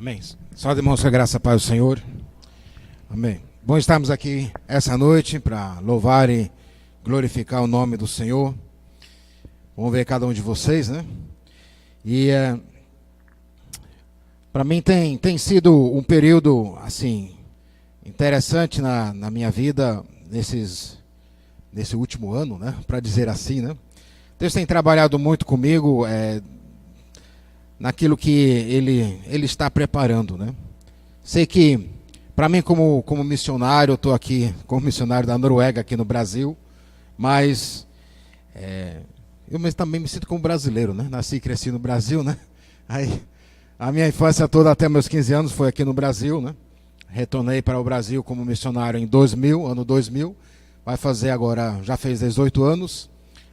Amém. Só demonstra a graça, Pai, do Senhor. Amém. Bom estarmos aqui essa noite para louvar e glorificar o nome do Senhor. Vamos ver cada um de vocês, né? E para mim tem sido um período, assim, interessante na minha vida nesse último ano, né? Para dizer assim, né? Deus tem trabalhado muito comigo naquilo que Ele está preparando, né? Sei que, para mim, como missionário, eu estou aqui como missionário da Noruega, aqui no Brasil, mas eu também me sinto como brasileiro, né? Nasci e cresci no Brasil, né? Aí, a minha infância toda, até meus 15 anos, foi aqui no Brasil, né? Retornei para o Brasil como missionário em 2000, ano 2000, vai fazer agora, já fez 18 anos,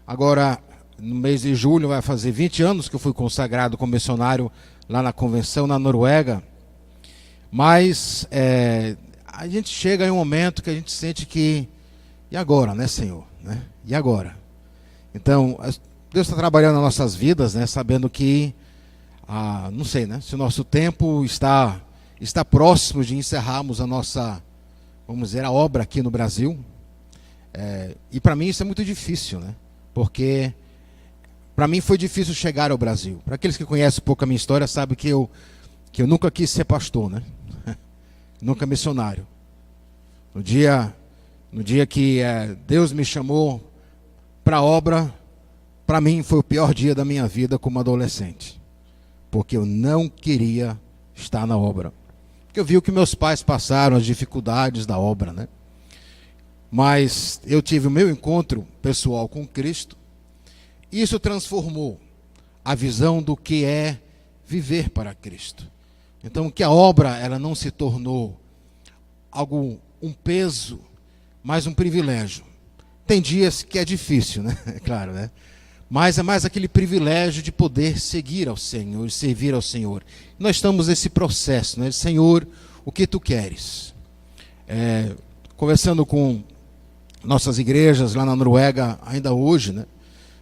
agora no mês de julho vai fazer 20 anos que eu fui consagrado como missionário lá na convenção na Noruega. Mas a gente chega em um momento que a gente sente que, e agora, né, Senhor? Né? E agora? Então, Deus está trabalhando nas nossas vidas, né, sabendo que, não sei, né, se o nosso tempo está próximo de encerrarmos a nossa, vamos dizer, a obra aqui no Brasil. E para mim isso é muito difícil, né? Porque para mim foi difícil chegar ao Brasil. Para aqueles que conhecem um pouco a minha história, sabem que eu nunca quis ser pastor, né? Nunca missionário. No dia que Deus me chamou para a obra, para mim foi o pior dia da minha vida como adolescente. Porque eu não queria estar na obra. Porque eu vi o que meus pais passaram, as dificuldades da obra, né? Mas eu tive o meu encontro pessoal com Cristo. Isso transformou a visão do que é viver para Cristo. Então, que a obra ela não se tornou um peso, mas um privilégio. Tem dias que é difícil, né? É claro, né? Mas é mais aquele privilégio de poder seguir ao Senhor, servir ao Senhor. Nós estamos nesse processo, né? Senhor, o que tu queres? Conversando com nossas igrejas lá na Noruega, ainda hoje, né?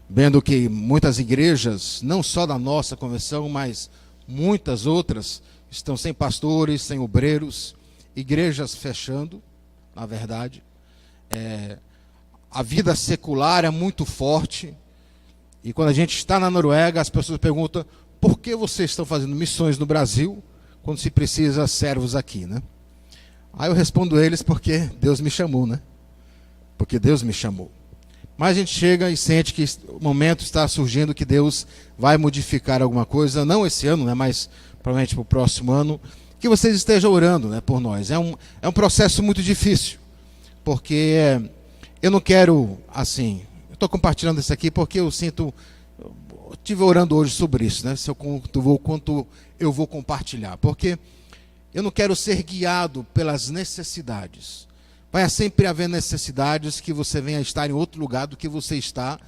Vendo que muitas igrejas, não só da nossa convenção, mas muitas outras, estão sem pastores, sem obreiros, igrejas fechando, na verdade. A vida secular é muito forte, e quando a gente está na Noruega, as pessoas perguntam, por que vocês estão fazendo missões no Brasil, quando se precisa servos aqui, né? Aí eu respondo a eles, porque Deus me chamou, né? Porque Deus me chamou. Mas a gente chega e sente que o momento está surgindo que Deus vai modificar alguma coisa, não esse ano, né, mas provavelmente para o próximo ano, que vocês estejam orando, né, por nós. É um processo muito difícil, porque eu não quero, assim, eu estou compartilhando isso aqui porque eu sinto, eu estive orando hoje sobre isso, né, quanto eu vou compartilhar, porque eu não quero ser guiado pelas necessidades. Vai sempre haver necessidades que você venha estar em outro lugar do que você está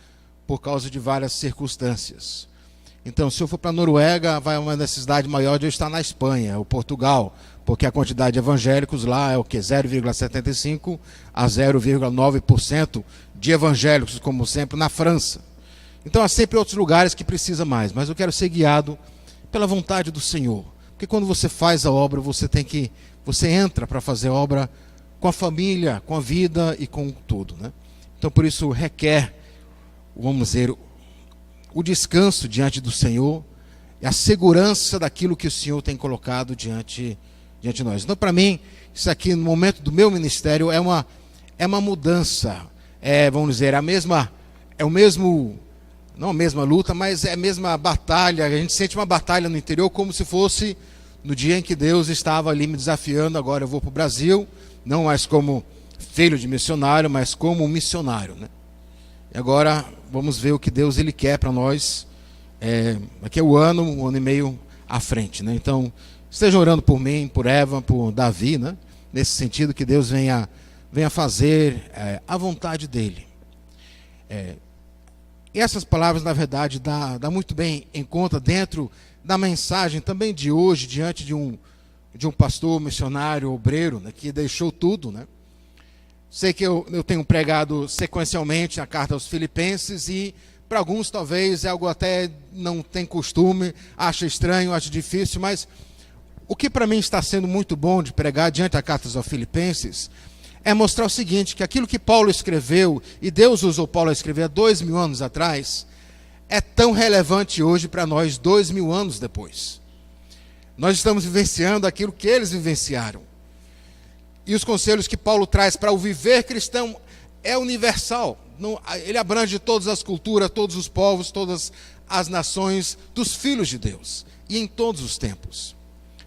por causa de várias circunstâncias. Então, se eu for para a Noruega, vai uma necessidade maior de eu estar na Espanha ou Portugal, porque a quantidade de evangélicos lá é o que? 0,75% a 0,9% de evangélicos, como sempre, na França. Então, há sempre outros lugares que precisa mais, mas eu quero ser guiado pela vontade do Senhor. Porque quando você faz a obra, você entra para fazer a obra com a família, com a vida e com tudo, né? Então, por isso, requer, vamos dizer, o descanso diante do Senhor e a segurança daquilo que o Senhor tem colocado diante de nós. Então, para mim, isso aqui, no momento do meu ministério, é uma mudança. Vamos dizer, não a mesma luta, mas é a mesma batalha. A gente sente uma batalha no interior como se fosse no dia em que Deus estava ali me desafiando. Agora eu vou para o Brasil, não mais como filho de missionário, mas como missionário, né? E agora vamos ver o que Deus ele quer para nós. Aqui é um ano e meio à frente, né? Então, estejam orando por mim, por Eva, por Davi, né? Nesse sentido que Deus venha fazer a vontade dele. E essas palavras, na verdade, dá muito bem em conta dentro da mensagem também de hoje, diante de um pastor, missionário, obreiro, né, que deixou tudo, né? Sei que eu tenho pregado sequencialmente a carta aos Filipenses e para alguns talvez é algo até não tem costume, acha estranho, acha difícil, mas o que para mim está sendo muito bom de pregar diante da carta aos Filipenses é mostrar o seguinte, que aquilo que Paulo escreveu, e Deus usou Paulo a escrever há 2000 anos atrás, é tão relevante hoje para nós 2000 anos depois. Nós estamos vivenciando aquilo que eles vivenciaram. E os conselhos que Paulo traz para o viver cristão é universal. Ele abrange todas as culturas, todos os povos, todas as nações dos filhos de Deus. E em todos os tempos.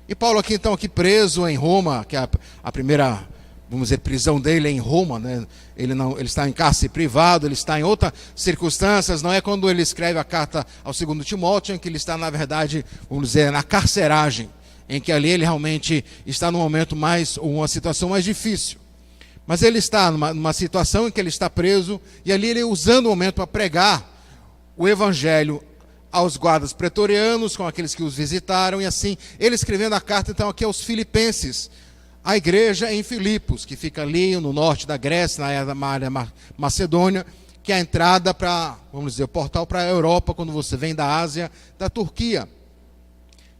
E Paulo aqui então preso em Roma, que é a primeira, vamos dizer, prisão dele é em Roma, né? Ele está em cárcere privado, ele está em outras circunstâncias, não é quando ele escreve a carta ao 2 Timóteo, em que ele está, na verdade, vamos dizer, na carceragem, em que ali ele realmente está num momento mais, ou uma situação mais difícil. Mas ele está numa situação em que ele está preso, e ali ele usando o momento para pregar o evangelho aos guardas pretorianos, com aqueles que os visitaram, e assim, ele escrevendo a carta então aqui aos Filipenses, a igreja em Filipos, que fica ali no norte da Grécia, na área Macedônia, que é a entrada para, vamos dizer, o portal para a Europa, quando você vem da Ásia, da Turquia.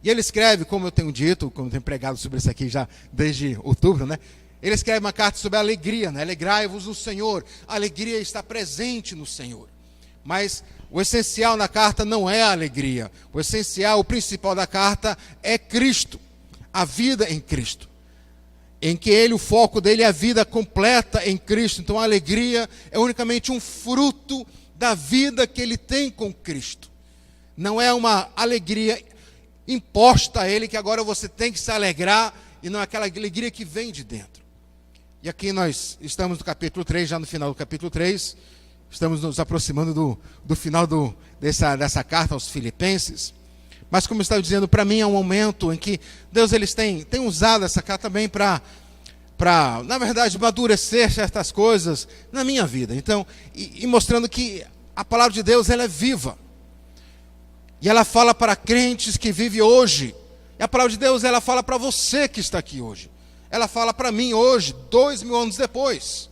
E ele escreve, como eu tenho dito, como eu tenho pregado sobre isso aqui já desde outubro, né? Ele escreve uma carta sobre a alegria, né? Alegrai-vos no Senhor. A alegria está presente no Senhor. Mas o essencial na carta não é a alegria. O essencial, o principal da carta é Cristo. A vida em Cristo. Em que ele, o foco dele é a vida completa em Cristo. Então a alegria é unicamente um fruto da vida que ele tem com Cristo. Não é uma alegria imposta a ele, que agora você tem que se alegrar, e não é aquela alegria que vem de dentro. E aqui nós estamos no capítulo 3, já no final do capítulo 3, estamos nos aproximando do final dessa carta aos Filipenses. Mas como eu estava dizendo, para mim é um momento em que Deus tem usado essa carta também para, na verdade, amadurecer certas coisas na minha vida. Então, e mostrando que a palavra de Deus ela é viva. E ela fala para crentes que vivem hoje. E a palavra de Deus ela fala para você que está aqui hoje. Ela fala para mim hoje, 2000 anos depois.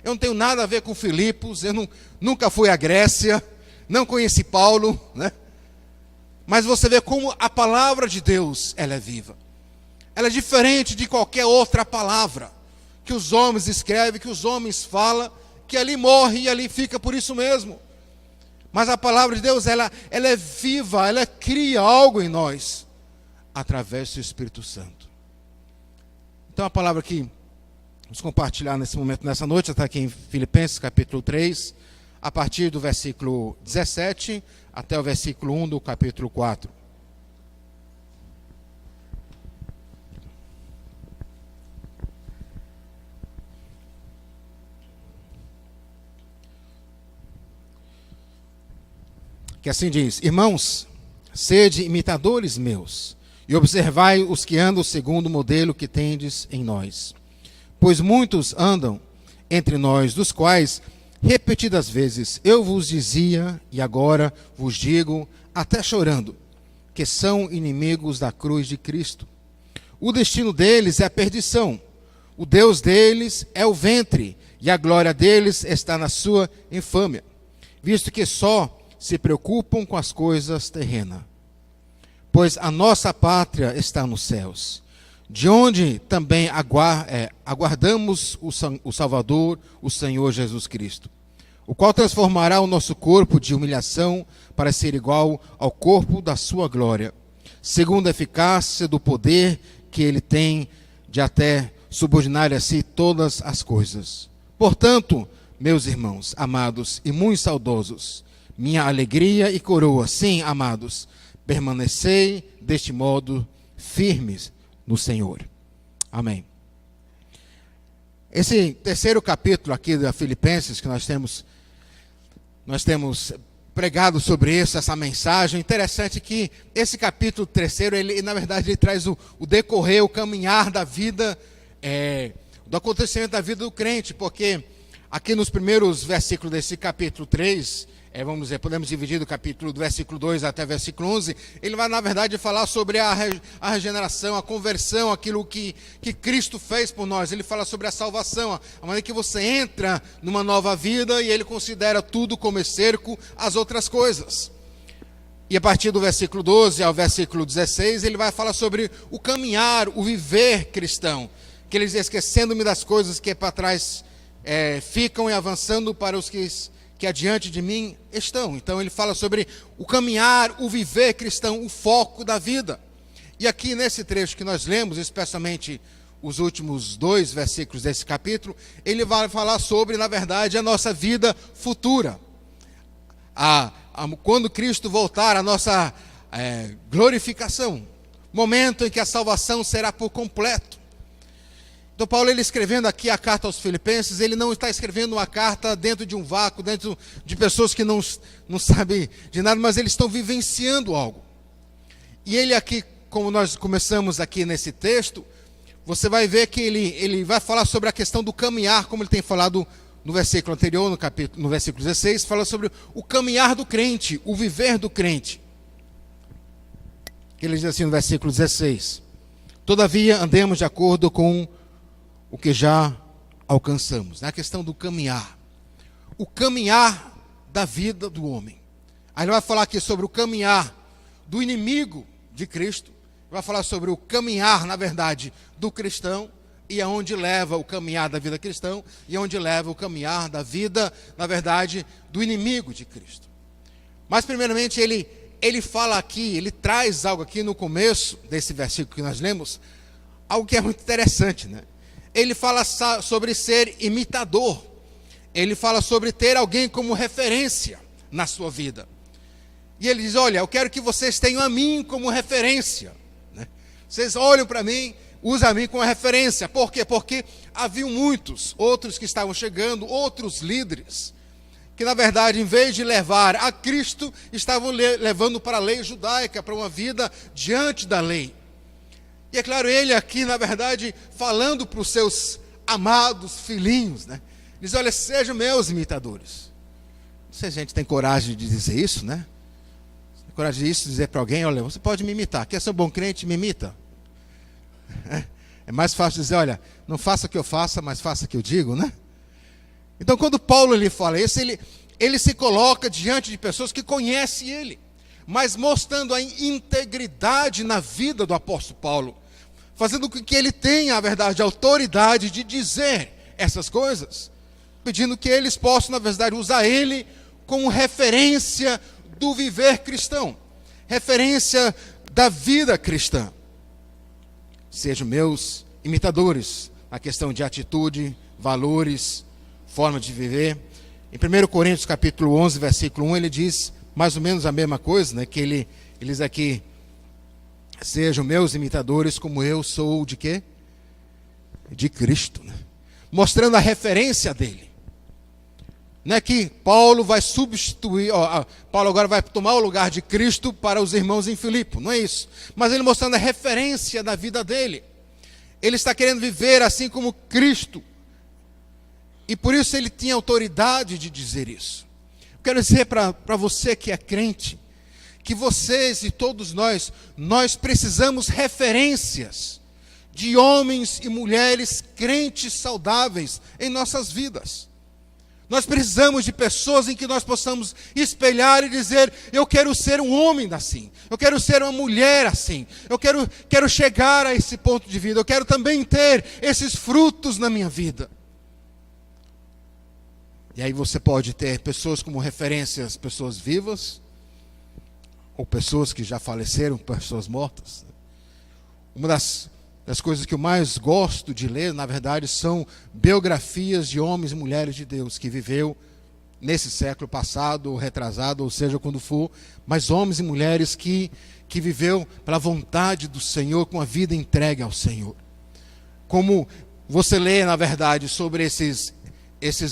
Eu não tenho nada a ver com Filipos, eu nunca fui à Grécia, não conheci Paulo, né? Mas você vê como a palavra de Deus, ela é viva. Ela é diferente de qualquer outra palavra que os homens escrevem, que os homens falam, que ali morre e ali fica por isso mesmo. Mas a palavra de Deus, ela é viva, ela cria algo em nós, através do Espírito Santo. Então a palavra que vamos compartilhar nesse momento, nessa noite, está aqui em Filipenses capítulo 3, a partir do versículo 17 até o versículo 1 do capítulo 4. Que assim diz: Irmãos, sede imitadores meus, e observai os que andam segundo o modelo que tendes em nós. Pois muitos andam entre nós, dos quais, repetidas vezes, eu vos dizia, e agora vos digo, até chorando, que são inimigos da cruz de Cristo. O destino deles é a perdição, o Deus deles é o ventre, e a glória deles está na sua infâmia, visto que só se preocupam com as coisas terrenas. Pois a nossa pátria está nos céus, de onde também aguardamos o Salvador, o Senhor Jesus Cristo, o qual transformará o nosso corpo de humilhação para ser igual ao corpo da sua glória, segundo a eficácia do poder que ele tem de até subordinar a si todas as coisas. Portanto, meus irmãos, amados e muito saudosos, minha alegria e coroa, sim, amados, permanecei deste modo firmes no Senhor. Amém. Esse terceiro capítulo aqui da Filipenses, que nós temos pregado sobre isso, essa mensagem, interessante que esse capítulo terceiro, ele na verdade ele traz o decorrer, o caminhar da vida, do acontecimento da vida do crente, porque aqui nos primeiros versículos desse capítulo 3, vamos dizer, podemos dividir do versículo 2 até o versículo 11, ele vai, na verdade, falar sobre a regeneração, a conversão, aquilo que Cristo fez por nós. Ele fala sobre a salvação, a maneira que você entra numa nova vida e ele considera tudo como esterco as outras coisas. E a partir do versículo 12 ao versículo 16, ele vai falar sobre o caminhar, o viver cristão. Que ele diz, esquecendo-me das coisas que para trás ficam e avançando para os que adiante de mim estão. Então ele fala sobre o caminhar, o viver cristão, o foco da vida. E aqui nesse trecho que nós lemos, especialmente os últimos 2 versículos desse capítulo, ele vai falar sobre, na verdade, a nossa vida futura. Quando Cristo voltar, a nossa glorificação, momento em que a salvação será por completo. Então Paulo, ele escrevendo aqui a carta aos Filipenses, ele não está escrevendo uma carta dentro de um vácuo, dentro de pessoas que não sabem de nada, mas eles estão vivenciando algo. E ele aqui, como nós começamos aqui nesse texto, você vai ver que ele vai falar sobre a questão do caminhar, como ele tem falado no versículo anterior, no versículo 16, fala sobre o caminhar do crente, o viver do crente. Ele diz assim no versículo 16: todavia andemos de acordo com o que já alcançamos. É a questão do caminhar. O caminhar da vida do homem. Aí ele vai falar aqui sobre o caminhar do inimigo de Cristo. Vai falar sobre o caminhar, na verdade, do cristão, e aonde leva o caminhar da vida cristã, e aonde leva o caminhar da vida, na verdade, do inimigo de Cristo. Mas primeiramente ele fala aqui, ele traz algo aqui no começo desse versículo que nós lemos, algo que é muito interessante, né? Ele fala sobre ser imitador. Ele fala sobre ter alguém como referência na sua vida. E ele diz, olha, eu quero que vocês tenham a mim como referência, né? Vocês olham para mim, usam a mim como referência. Por quê? Porque haviam muitos outros que estavam chegando, outros líderes, que na verdade, em vez de levar a Cristo, estavam levando para a lei judaica, para uma vida diante da lei. E é claro, ele aqui, na verdade, falando para os seus amados filhinhos, né? Diz, olha, sejam meus imitadores. Não sei se a gente tem coragem de dizer isso, né? Tem coragem de dizer para alguém, olha, você pode me imitar. Quer ser um bom crente, me imita. É mais fácil dizer, olha, não faça o que eu faça, mas faça o que eu digo, né? Então, quando Paulo lhe fala isso, ele se coloca diante de pessoas que conhecem ele, mas mostrando a integridade na vida do apóstolo Paulo, fazendo com que ele tenha, a verdade, a autoridade de dizer essas coisas, pedindo que eles possam, na verdade, usar ele como referência do viver cristão, referência da vida cristã. Sejam meus imitadores na questão de atitude, valores, forma de viver. Em 1 Coríntios capítulo 11, versículo 1, ele diz mais ou menos a mesma coisa, né? Que ele diz aqui, sejam meus imitadores como eu sou de quê? De Cristo, né? Mostrando a referência dele. Não é que Paulo vai substituir, Paulo agora vai tomar o lugar de Cristo para os irmãos em Filipe, não é isso. Mas ele mostrando a referência da vida dele. Ele está querendo viver assim como Cristo. E por isso ele tinha autoridade de dizer isso. Quero dizer para você que é crente, que vocês e todos nós precisamos referências de homens e mulheres crentes saudáveis em nossas vidas. Nós precisamos de pessoas em que nós possamos espelhar e dizer, eu quero ser um homem assim, eu quero ser uma mulher assim, eu quero chegar a esse ponto de vida, eu quero também ter esses frutos na minha vida. E aí você pode ter pessoas como referências, pessoas vivas, ou pessoas que já faleceram, pessoas mortas. Uma das coisas que eu mais gosto de ler, na verdade, são biografias de homens e mulheres de Deus, que viveu nesse século passado, ou retrasado, ou seja, quando for, mas homens e mulheres que viveu pela vontade do Senhor, com a vida entregue ao Senhor. Como você lê, na verdade, sobre esses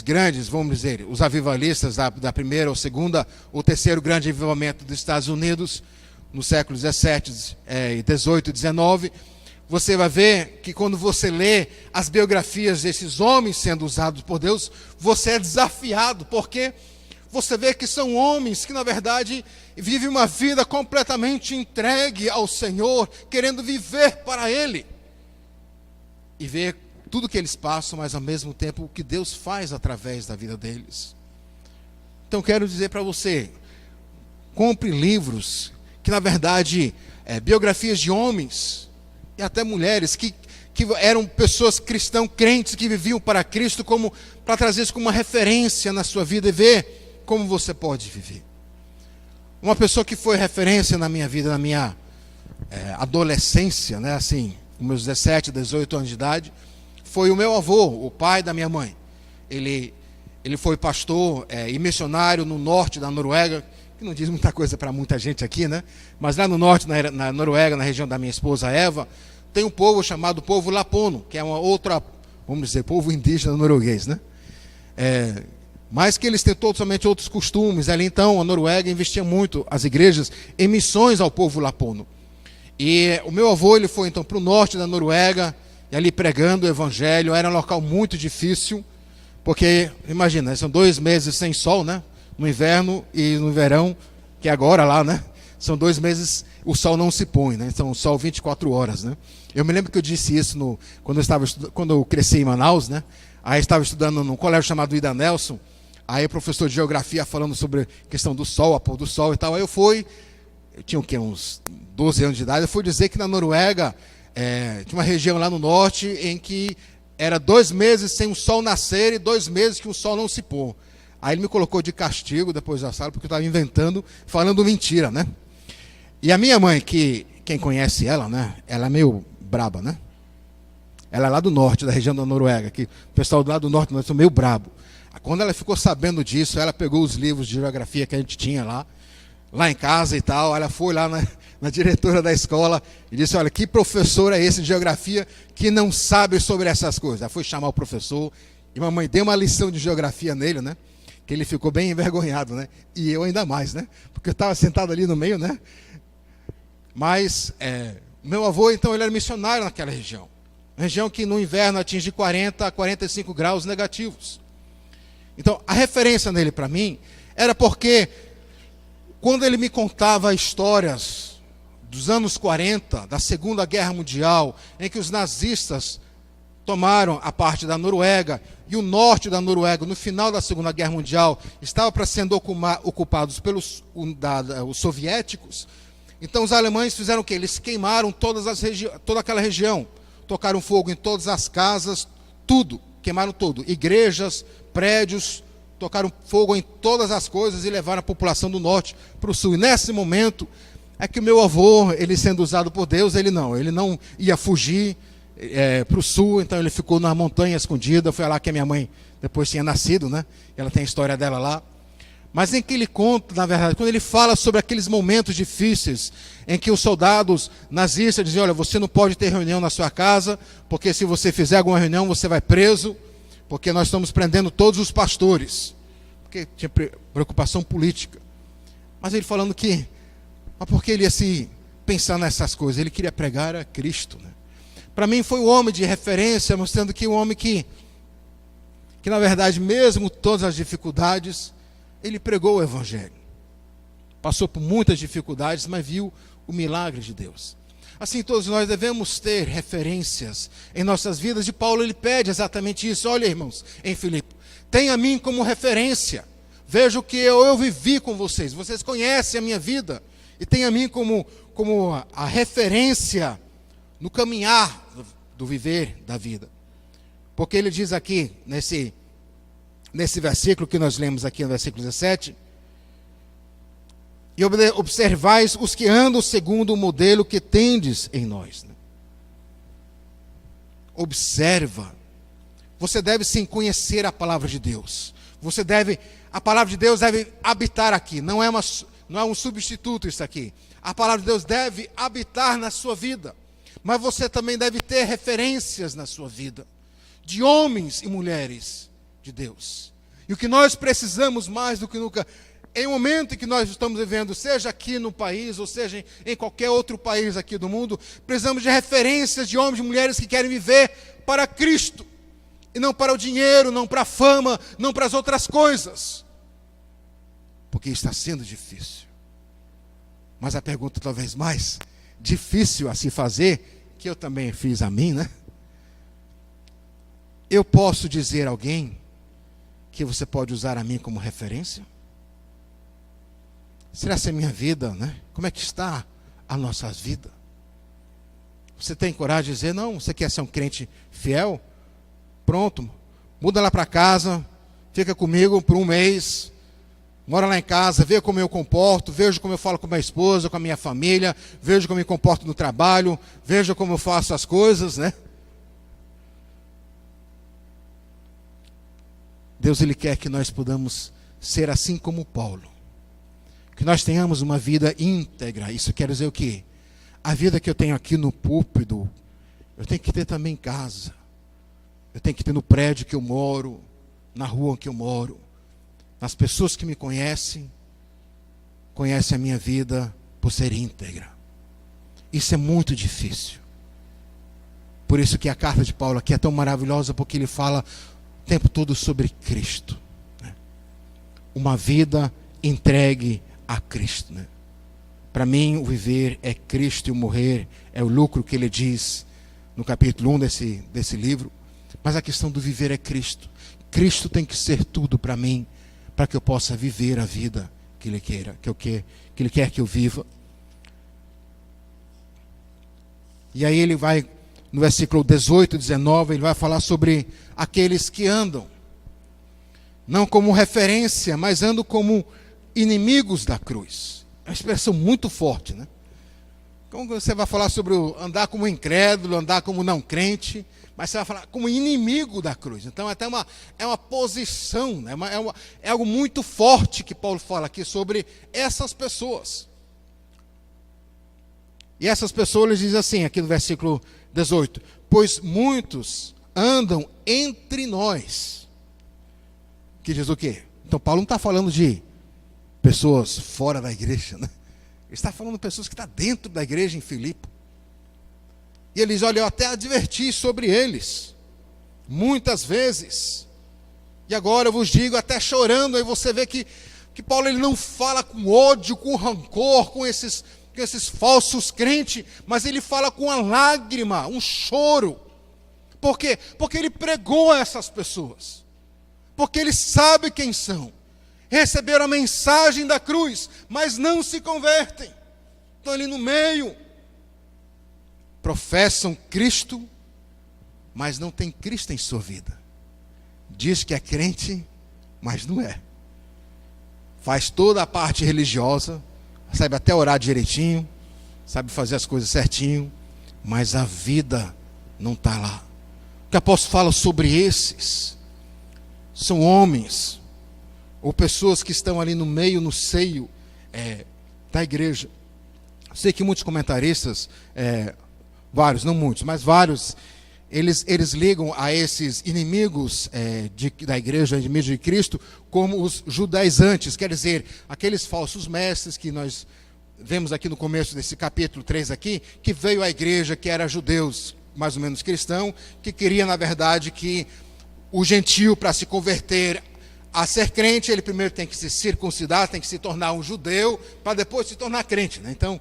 grandes, vamos dizer, os avivalistas da primeira ou segunda ou terceiro grande avivamento dos Estados Unidos, no século 17, 18 e 19, você vai ver que quando você lê as biografias desses homens sendo usados por Deus, você é desafiado, porque você vê que são homens que, na verdade, vivem uma vida completamente entregue ao Senhor, querendo viver para Ele. E ver tudo que eles passam, mas ao mesmo tempo o que Deus faz através da vida deles. Então quero dizer para você, compre livros que, na verdade, biografias de homens e até mulheres que eram pessoas cristãs, crentes, que viviam para Cristo, como para trazer isso como uma referência na sua vida e ver como você pode viver. Uma pessoa que foi referência na minha vida, na minha adolescência, né, assim, com meus 17, 18 anos de idade, foi o meu avô, o pai da minha mãe. Ele foi pastor e missionário no norte da Noruega, que não diz muita coisa para muita gente aqui, né? Mas lá no norte, na Noruega, na região da minha esposa Eva, tem um povo chamado povo lapono, que é uma outra, vamos dizer, povo indígena norueguês, né? Mas que eles têm totalmente outros costumes. Ali então, a Noruega investia muito, as igrejas, em missões ao povo lapono. E o meu avô, ele foi então para o norte da Noruega, e ali pregando o evangelho. Era um local muito difícil, porque, imagina, são 2 meses sem sol, né? No inverno e no verão, que é agora lá, né? São 2 meses, o sol não se põe, né? Então, o sol 24 horas, né? Eu me lembro que eu disse isso quando eu cresci em Manaus, né? Aí estava estudando num colégio chamado Ida Nelson. Aí o professor de geografia falando sobre a questão do sol, a pôr do sol e tal. Aí eu tinha o quê? Uns 12 anos de idade. Eu fui dizer que na Noruega tinha uma região lá no norte em que era 2 meses sem o sol nascer e 2 meses que o sol não se pôr. Aí ele me colocou de castigo depois da sala, porque eu estava inventando, falando mentira, né? E a minha mãe, quem conhece ela, né? Ela é meio braba, né? Ela é lá do norte, da região da Noruega, que o pessoal lá do norte são meio brabo. Quando ela ficou sabendo disso, ela pegou os livros de geografia que a gente tinha lá em casa e tal. Ela foi lá na diretora da escola e disse: olha, que professor é esse de geografia que não sabe sobre essas coisas? Ela foi chamar o professor e mamãe deu uma lição de geografia nele, né? Que ele ficou bem envergonhado, né? E eu ainda mais, né? Porque eu estava sentado ali no meio, né? Mas meu avô, então, ele era missionário naquela região. Região que no inverno atinge 40 a 45 graus negativos. Então, a referência nele para mim era porque quando ele me contava histórias dos anos 40, da Segunda Guerra Mundial, em que os nazistas tomaram a parte da Noruega e o norte da Noruega, no final da Segunda Guerra Mundial, estava para sendo ocupados pelos os soviéticos. Então os alemães fizeram o quê? Eles queimaram toda aquela região, tocaram fogo em todas as casas, tudo, queimaram tudo, igrejas, prédios, tocaram fogo em todas as coisas e levaram a população do norte para o sul. E nesse momento é que o meu avô, ele sendo usado por Deus, ele não ia fugir para o sul, então ele ficou na montanha escondida. Foi lá que a minha mãe depois tinha nascido, né? Ela tem a história dela lá. Mas em que ele conta, na verdade, quando ele fala sobre aqueles momentos difíceis em que os soldados nazistas diziam: olha, você não pode ter reunião na sua casa, porque se você fizer alguma reunião você vai preso, porque nós estamos prendendo todos os pastores, porque tinha preocupação política. Mas ele falando mas por que ele ia se pensar nessas coisas? Ele queria pregar a Cristo, né? Para mim foi um homem de referência, mostrando que um homem que na verdade, mesmo todas as dificuldades, ele pregou o evangelho. Passou por muitas dificuldades, mas viu o milagre de Deus. Assim, todos nós devemos ter referências em nossas vidas. E Paulo, ele pede exatamente isso. Olha, irmãos, em Filipe, tenha a mim como referência. Veja o que eu vivi com vocês. Vocês conhecem a minha vida. E tenha a mim como a referência no caminhar do viver da vida. Porque ele diz aqui, nesse versículo que nós lemos aqui, no versículo 17: e observais os que andam segundo o modelo que tendes em nós. Observa. Você deve sim conhecer a palavra de Deus. A palavra de Deus deve habitar aqui. Não é um substituto isso aqui. A palavra de Deus deve habitar na sua vida. Mas você também deve ter referências na sua vida de homens e mulheres de Deus. E o que nós precisamos mais do que nunca, em um momento em que nós estamos vivendo, seja aqui no país, ou seja em qualquer outro país aqui do mundo, precisamos de referências de homens e mulheres que querem viver para Cristo, e não para o dinheiro, não para a fama, não para as outras coisas, porque está sendo difícil. Mas a pergunta talvez mais difícil a se fazer, que eu também fiz a mim, né? Eu posso dizer a alguém que você pode usar a mim como referência? será essa é a minha vida, né? Como é que está a nossa vida? Você tem coragem de dizer, não, você quer ser um crente fiel? Pronto, muda lá para casa, fica comigo por um mês, mora lá em casa, vê como eu comporto, veja como eu falo com a minha esposa, com a minha família, veja como eu me comporto no trabalho, veja como eu faço as coisas, né? Deus, Ele quer que nós podamos ser assim como Paulo. Que nós tenhamos uma vida íntegra. Isso quer dizer o quê? A vida que eu tenho aqui no púlpito, eu tenho que ter também em casa. Eu tenho que ter no prédio que eu moro, na rua que eu moro. As pessoas que me conhecem a minha vida por ser íntegra. Isso é muito difícil. Por isso que a carta de Paulo aqui é tão maravilhosa, porque ele fala o tempo todo sobre Cristo, né? Uma vida entregue a Cristo, né? Para mim, o viver é Cristo e o morrer é o lucro, que ele diz no capítulo 1 desse livro. Mas a questão do viver é Cristo. Cristo tem que ser tudo para mim, para que eu possa viver a vida que Ele queira, que Ele quer que eu viva. E aí ele vai, no versículo 18 e 19, ele vai falar sobre aqueles que andam, não como referência, mas andam como inimigos da cruz. É uma expressão muito forte, né? Como você vai falar sobre andar como incrédulo, andar como não crente, mas você vai falar como inimigo da cruz. Então é uma posição, né? É algo muito forte que Paulo fala aqui sobre essas pessoas. E essas pessoas, ele diz assim, aqui no versículo 18: pois muitos andam entre nós. Que diz o quê? Então Paulo não está falando de pessoas fora da igreja, né? Ele está falando de pessoas que estão dentro da igreja em Filipe. E ele diz, olha, eu até adverti sobre eles, muitas vezes. E agora eu vos digo, até chorando, aí você vê que Paulo ele não fala com ódio, com rancor, com esses falsos crentes, mas ele fala com uma lágrima, um choro. Por quê? Porque ele pregou a essas pessoas. Porque ele sabe quem são. Receberam a mensagem da cruz, mas não se convertem. Estão ali no meio. Professam Cristo, mas não tem Cristo em sua vida. Diz que é crente, mas não é. Faz toda a parte religiosa, sabe até orar direitinho, sabe fazer as coisas certinho, mas a vida não está lá. O que o apóstolo fala sobre esses são homens ou pessoas que estão ali no meio, no seio da igreja. Sei que muitos comentaristas, vários, não muitos, mas vários, eles ligam a esses inimigos da igreja, inimigos de Cristo, como os judaizantes, quer dizer, aqueles falsos mestres que nós vemos aqui no começo desse capítulo 3 aqui, que veio à igreja, que era judeus, mais ou menos cristão, que queria, na verdade, que o gentio, para se converter a ser crente, ele primeiro tem que se circuncidar, tem que se tornar um judeu, para depois se tornar crente, né? Então,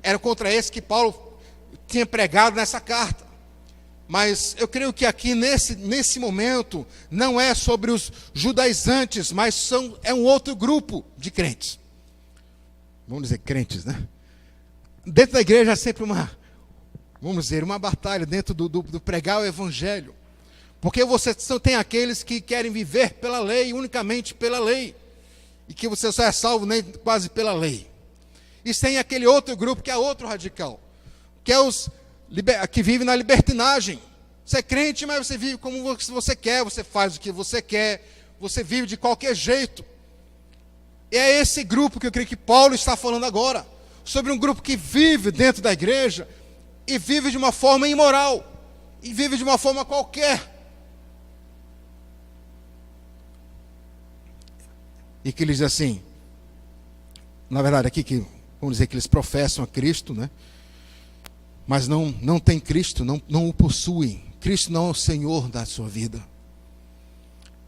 era contra esse que Paulo tinha pregado nessa carta. Mas eu creio que aqui nesse momento não é sobre os judaizantes, mas é um outro grupo de crentes. Vamos dizer crentes, né? Dentro da igreja há sempre uma batalha dentro do pregar o evangelho. Porque você tem aqueles que querem viver pela lei, unicamente pela lei. E que você só é salvo nem quase pela lei. E tem aquele outro grupo que é outro radical. Que é os que vivem na libertinagem. Você é crente, mas você vive como você quer, você faz o que você quer, você vive de qualquer jeito. E é esse grupo que eu creio que Paulo está falando agora. Sobre um grupo que vive dentro da igreja e vive de uma forma imoral. E vive de uma forma qualquer. E que eles dizem assim, na verdade aqui que vamos dizer que eles professam a Cristo, né? Mas não tem Cristo, não o possuem. Cristo não é o Senhor da sua vida.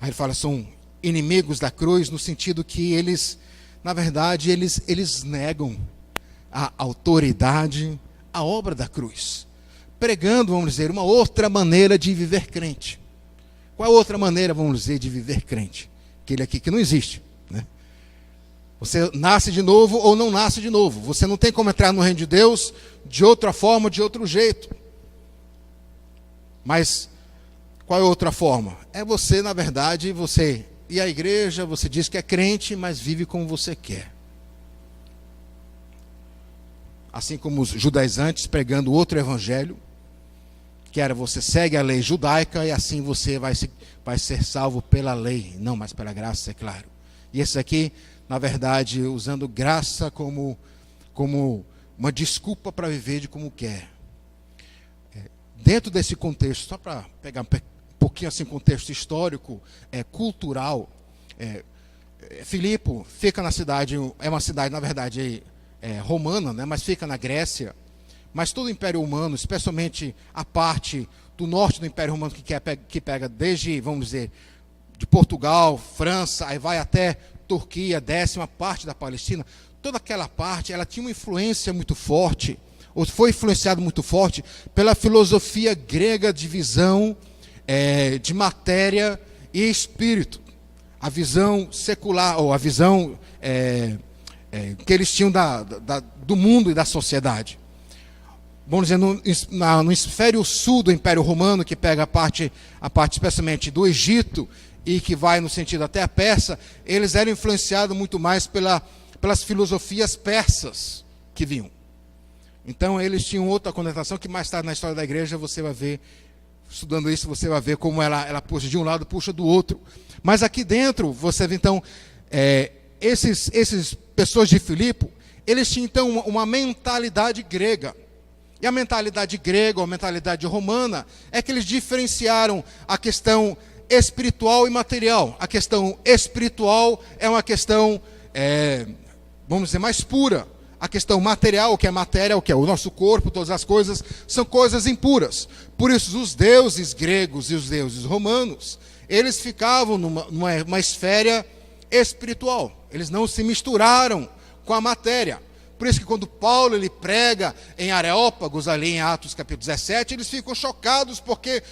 Aí ele fala, são inimigos da cruz, no sentido que eles, na verdade, eles negam a autoridade, a obra da cruz. Pregando, vamos dizer, uma outra maneira de viver crente. Qual é a outra maneira, vamos dizer, de viver crente? Aquele aqui que não existe, né? Você nasce de novo ou não nasce de novo. Você não tem como entrar no reino de Deus de outra forma, de outro jeito. Mas qual é a outra forma? É você, na verdade, você ir à igreja, você diz que é crente, mas vive como você quer. Assim como os judaizantes pregando outro evangelho, que era você segue a lei judaica e assim você vai ser salvo pela lei, não mais pela graça, é claro. E esse aqui, na verdade, usando graça como uma desculpa para viver de como quer. Dentro desse contexto, só para pegar um pouquinho assim, contexto histórico, cultural, Filipe fica na cidade, é uma cidade, na verdade, romana, né, mas fica na Grécia. Mas todo o Império Romano, especialmente a parte do norte do Império Romano, que pega desde, vamos dizer, de Portugal, França, aí vai até Turquia, desce uma parte da Palestina, toda aquela parte, ela tinha uma influência muito forte, ou foi influenciado muito forte pela filosofia grega de visão de matéria e espírito. A visão secular, ou a visão que eles tinham do mundo e da sociedade. Vamos dizer, no hemisfério sul do Império Romano, que pega a parte especialmente do Egito, e que vai no sentido até a Pérsia, eles eram influenciados muito mais pelas filosofias persas que vinham. Então eles tinham outra conotação que mais tarde na história da igreja você vai ver, estudando isso, você vai ver como ela puxa de um lado, puxa do outro. Mas aqui dentro, você vê então, esses pessoas de Filipe, eles tinham então uma mentalidade grega. E a mentalidade grega, ou a mentalidade romana, é que eles diferenciaram a questão espiritual e material. A questão espiritual é uma questão, vamos dizer, mais pura. A questão material, o que é matéria, o que é o nosso corpo, todas as coisas, são coisas impuras. Por isso, os deuses gregos e os deuses romanos, eles ficavam numa esfera espiritual. Eles não se misturaram com a matéria. Por isso que quando Paulo ele prega em Areópagos, ali em Atos capítulo 17, eles ficam chocados, porque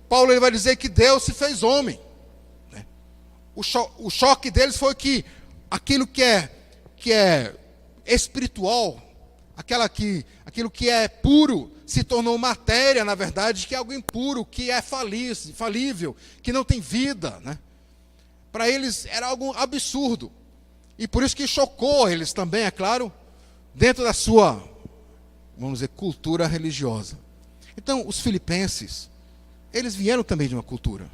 Paulo ele vai dizer que Deus se fez homem. O choque deles foi que aquilo que é espiritual, aquilo que é puro, se tornou matéria, na verdade, que é algo impuro, que é falível, que não tem vida. Né? Para eles era algo absurdo. E por isso que chocou eles também, é claro, dentro da sua, vamos dizer, cultura religiosa. Então, os filipenses, eles vieram também de uma cultura.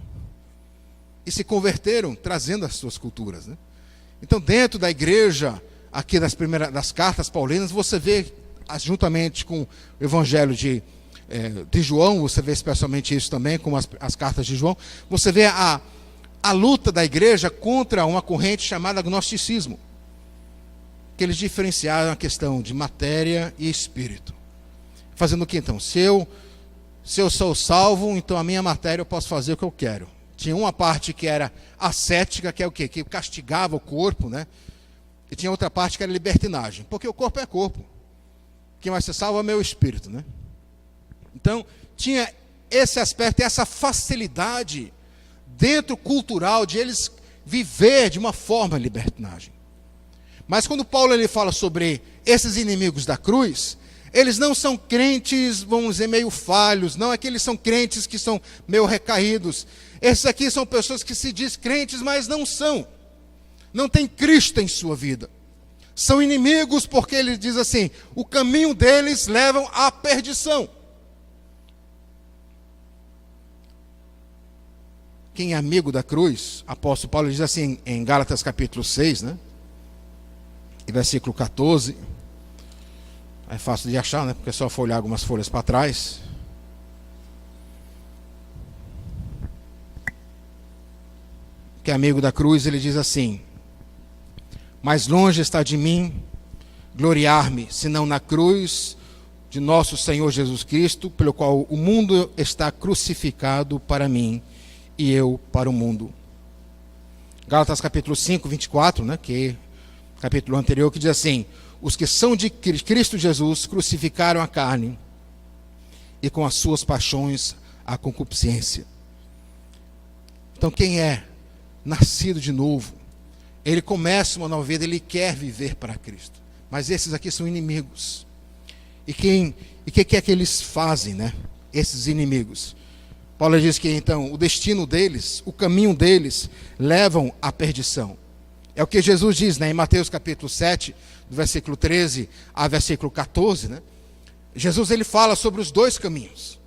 E se converteram trazendo as suas culturas. Né? Então, dentro da igreja, aqui das cartas paulinas, você vê, juntamente com o evangelho de João, você vê especialmente isso também, com as cartas de João, você vê a luta da igreja contra uma corrente chamada gnosticismo. Que eles diferenciaram a questão de matéria e espírito. Fazendo o que então? Se eu sou salvo, então a minha matéria eu posso fazer o que eu quero. Tinha uma parte que era ascética, que é o quê? Que castigava o corpo, né? E tinha outra parte que era libertinagem. Porque o corpo é corpo. Quem vai ser salvo é meu espírito, né? Então, tinha esse aspecto, essa facilidade dentro cultural de eles viver de uma forma libertinagem. Mas quando Paulo ele fala sobre esses inimigos da cruz, eles não são crentes, vamos dizer, meio falhos, não é que eles são crentes que são meio recaídos. Esses aqui são pessoas que se diz crentes, mas não são. Não tem Cristo em sua vida. São inimigos porque ele diz assim, o caminho deles leva à perdição. Quem é amigo da cruz, apóstolo Paulo diz assim em Gálatas capítulo 6, né? E versículo 14, é fácil de achar, né? Porque é só folhear algumas folhas para trás. Que é amigo da cruz, ele diz assim: mais longe está de mim gloriar-me, senão na cruz de nosso Senhor Jesus Cristo, pelo qual o mundo está crucificado para mim e eu para o mundo. Gálatas capítulo 5, 24, né? Que capítulo anterior, que diz assim: os que são de Cristo Jesus crucificaram a carne e com as suas paixões a concupiscência. Então quem é nascido de novo, ele começa uma nova vida, ele quer viver para Cristo. Mas esses aqui são inimigos. E o que é que eles fazem, né? Esses inimigos. Paulo diz que então o destino deles, o caminho deles, levam à perdição. É o que Jesus diz, né, em Mateus capítulo 7, do versículo 13 a versículo 14, né? Jesus ele fala sobre os dois caminhos.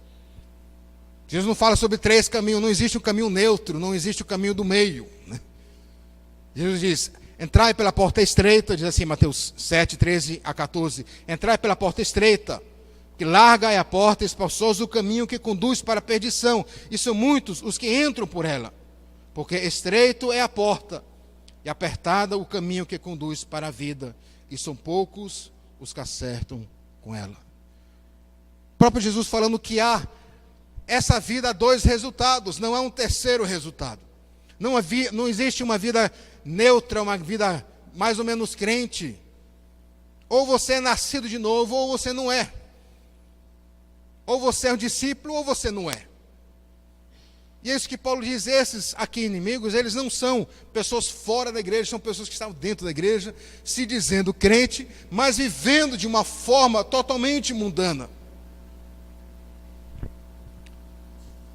Jesus não fala sobre três caminhos, não existe um caminho neutro, não existe o caminho do meio, né? Jesus diz: entrai pela porta estreita, diz assim, Mateus 7, 13 a 14, entrai pela porta estreita, que larga é a porta, espaçoso o caminho que conduz para a perdição, e são muitos os que entram por ela, porque estreito é a porta, e apertada o caminho que conduz para a vida, e são poucos os que acertam com ela. O próprio Jesus falando que essa vida há dois resultados, não há um terceiro resultado. Não existe uma vida neutra, uma vida mais ou menos crente. Ou você é nascido de novo, ou você não é. Ou você é um discípulo, ou você não é. E é isso que Paulo diz, esses aqui inimigos, eles não são pessoas fora da igreja, são pessoas que estão dentro da igreja, se dizendo crente, mas vivendo de uma forma totalmente mundana.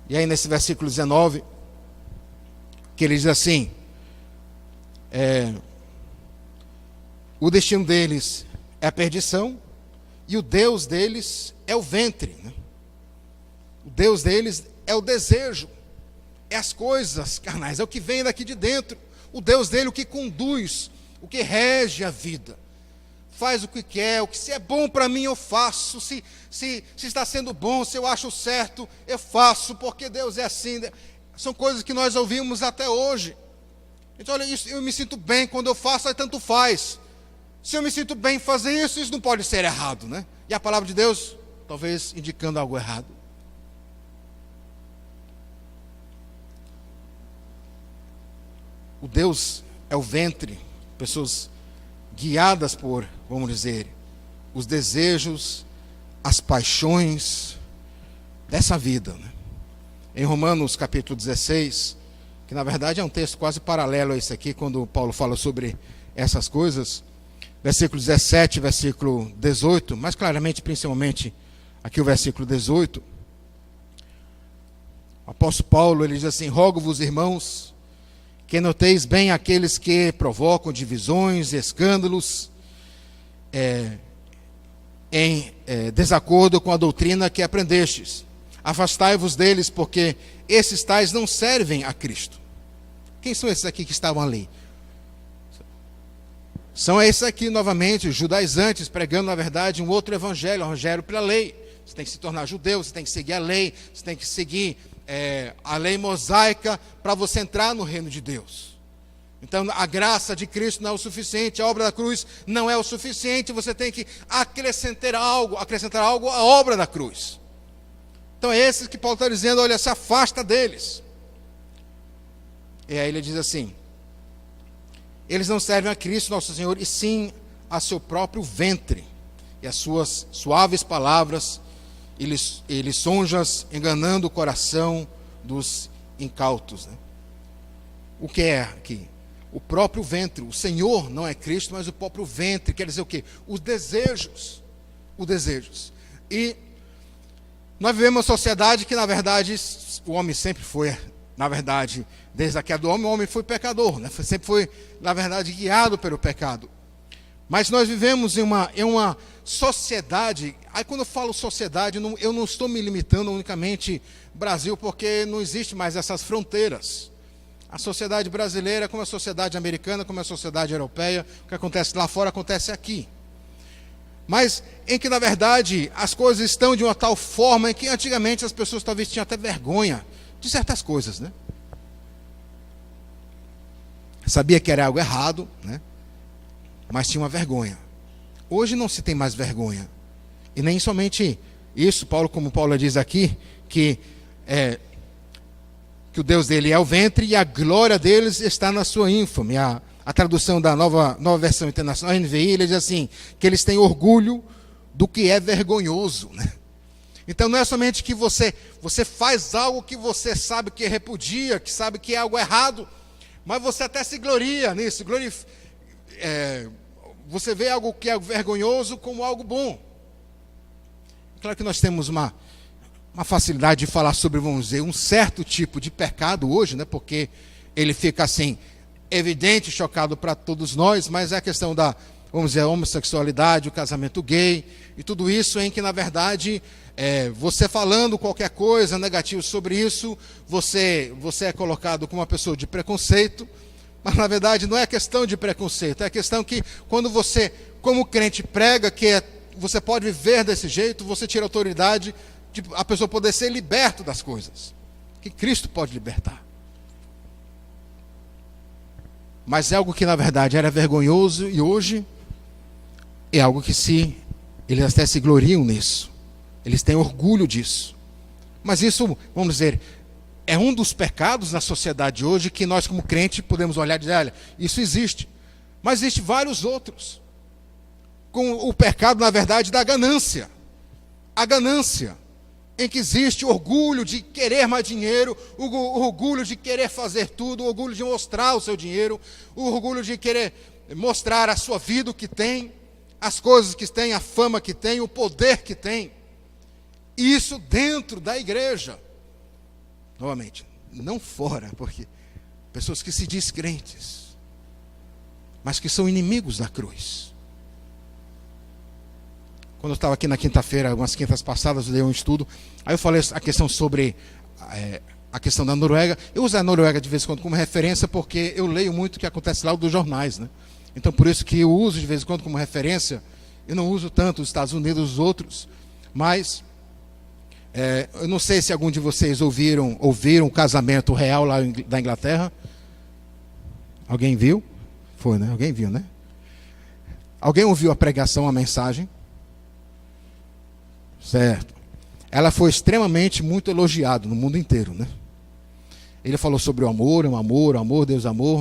E aí nesse versículo 19, que ele diz assim, o destino deles é a perdição, e o Deus deles é o ventre, né? O Deus deles é o desejo, é as coisas carnais, é o que vem daqui de dentro. O Deus dele, o que conduz, o que rege a vida, faz o que quer, o que se é bom para mim eu faço, se está sendo bom, se eu acho certo, eu faço, porque Deus é assim. São coisas que nós ouvimos até hoje. Então, olha, isso, eu me sinto bem quando eu faço, aí tanto faz. Se eu me sinto bem em fazer isso, isso não pode ser errado, né? E a palavra de Deus, talvez indicando algo errado. O Deus é o ventre, pessoas guiadas por, vamos dizer, os desejos, as paixões dessa vida, né? Em Romanos capítulo 16, que na verdade é um texto quase paralelo a esse aqui, quando Paulo fala sobre essas coisas, versículo 17, versículo 18, mas claramente, principalmente, aqui o versículo 18, o apóstolo Paulo, ele diz assim: rogo-vos, irmãos, que noteis bem aqueles que provocam divisões e escândalos em desacordo com a doutrina que aprendestes. Afastai-vos deles, porque esses tais não servem a Cristo. Quem são esses aqui que estavam ali? São esses aqui, novamente, os judaizantes, pregando, na verdade, um outro evangelho, um evangelho pela lei. Você tem que se tornar judeu, você tem que seguir a lei, você tem que seguir a lei mosaica para você entrar no reino de Deus. Então a graça de Cristo não é o suficiente, a obra da cruz não é o suficiente, você tem que acrescentar algo à obra da cruz. Então é esses que Paulo está dizendo, olha, se afasta deles. E aí ele diz assim: eles não servem a Cristo nosso Senhor, e sim a seu próprio ventre, e as suas suaves palavras e lisonjas, enganando o coração dos incautos, né? O que é aqui? O próprio ventre. O Senhor não é Cristo, mas o próprio ventre. Quer dizer o quê? Os desejos. Os desejos. E nós vivemos uma sociedade que, na verdade, o homem sempre foi, na verdade, desde a queda do homem, o homem foi pecador, né? Sempre foi, na verdade, guiado pelo pecado. Mas nós vivemos em uma sociedade. Aí quando eu falo sociedade, eu não estou me limitando unicamente ao Brasil, porque não existe mais essas fronteiras. A sociedade brasileira, como a sociedade americana, como a sociedade europeia, o que acontece lá fora acontece aqui. Mas em que, na verdade, as coisas estão de uma tal forma em que antigamente as pessoas talvez tinham até vergonha de certas coisas, né? Sabia que era algo errado, né? Mas tinha uma vergonha. Hoje não se tem mais vergonha. E nem somente isso, como Paulo diz aqui, que o Deus dele é o ventre e a glória deles está na sua ínfame. A tradução da nova versão internacional, a NVI, ele diz assim, que eles têm orgulho do que é vergonhoso, né? Então não é somente que você faz algo que você sabe que repudia, que sabe que é algo errado, Mas você até se gloria nisso, você vê algo que é vergonhoso como algo bom. Claro que nós temos uma facilidade de falar sobre, vamos dizer, um certo tipo de pecado hoje, né? Porque ele fica assim, evidente, chocado para todos nós, mas é a questão da, vamos dizer, a homossexualidade, o casamento gay, e tudo isso em que, na verdade, você falando qualquer coisa negativa sobre isso, você é colocado como uma pessoa de preconceito, mas na verdade não é questão de preconceito, é questão que quando você, como crente, prega que você pode viver desse jeito, você tira a autoridade de a pessoa poder ser liberta das coisas, que Cristo pode libertar. Mas é algo que na verdade era vergonhoso e hoje é algo que eles até se gloriam nisso. Eles têm orgulho disso. Mas isso, vamos dizer, é um dos pecados na sociedade hoje que nós como crente podemos olhar e dizer, olha, isso existe. Mas existem vários outros. Com o pecado, na verdade, da ganância. A ganância, em que existe o orgulho de querer mais dinheiro, o orgulho de querer fazer tudo, o orgulho de mostrar o seu dinheiro, o orgulho de querer mostrar a sua vida, o que tem, as coisas que tem, a fama que tem, o poder que tem. Isso dentro da igreja. Novamente, não fora, porque pessoas que se dizem crentes, mas que são inimigos da cruz. Quando eu estava aqui na quinta-feira, umas quintas passadas, eu dei um estudo, aí eu falei a questão sobre a questão da Noruega. Eu uso a Noruega de vez em quando como referência, porque eu leio muito o que acontece lá dos jornais, né? Então, por isso que eu uso de vez em quando como referência. Eu não uso tanto os Estados Unidos, os outros, mas eu não sei se algum de vocês ouviram o casamento real lá da Inglaterra. Alguém viu? Foi, né? Alguém viu, né? Alguém ouviu a pregação, a mensagem? Certo. Ela foi extremamente muito elogiada no mundo inteiro, né? Ele falou sobre o amor,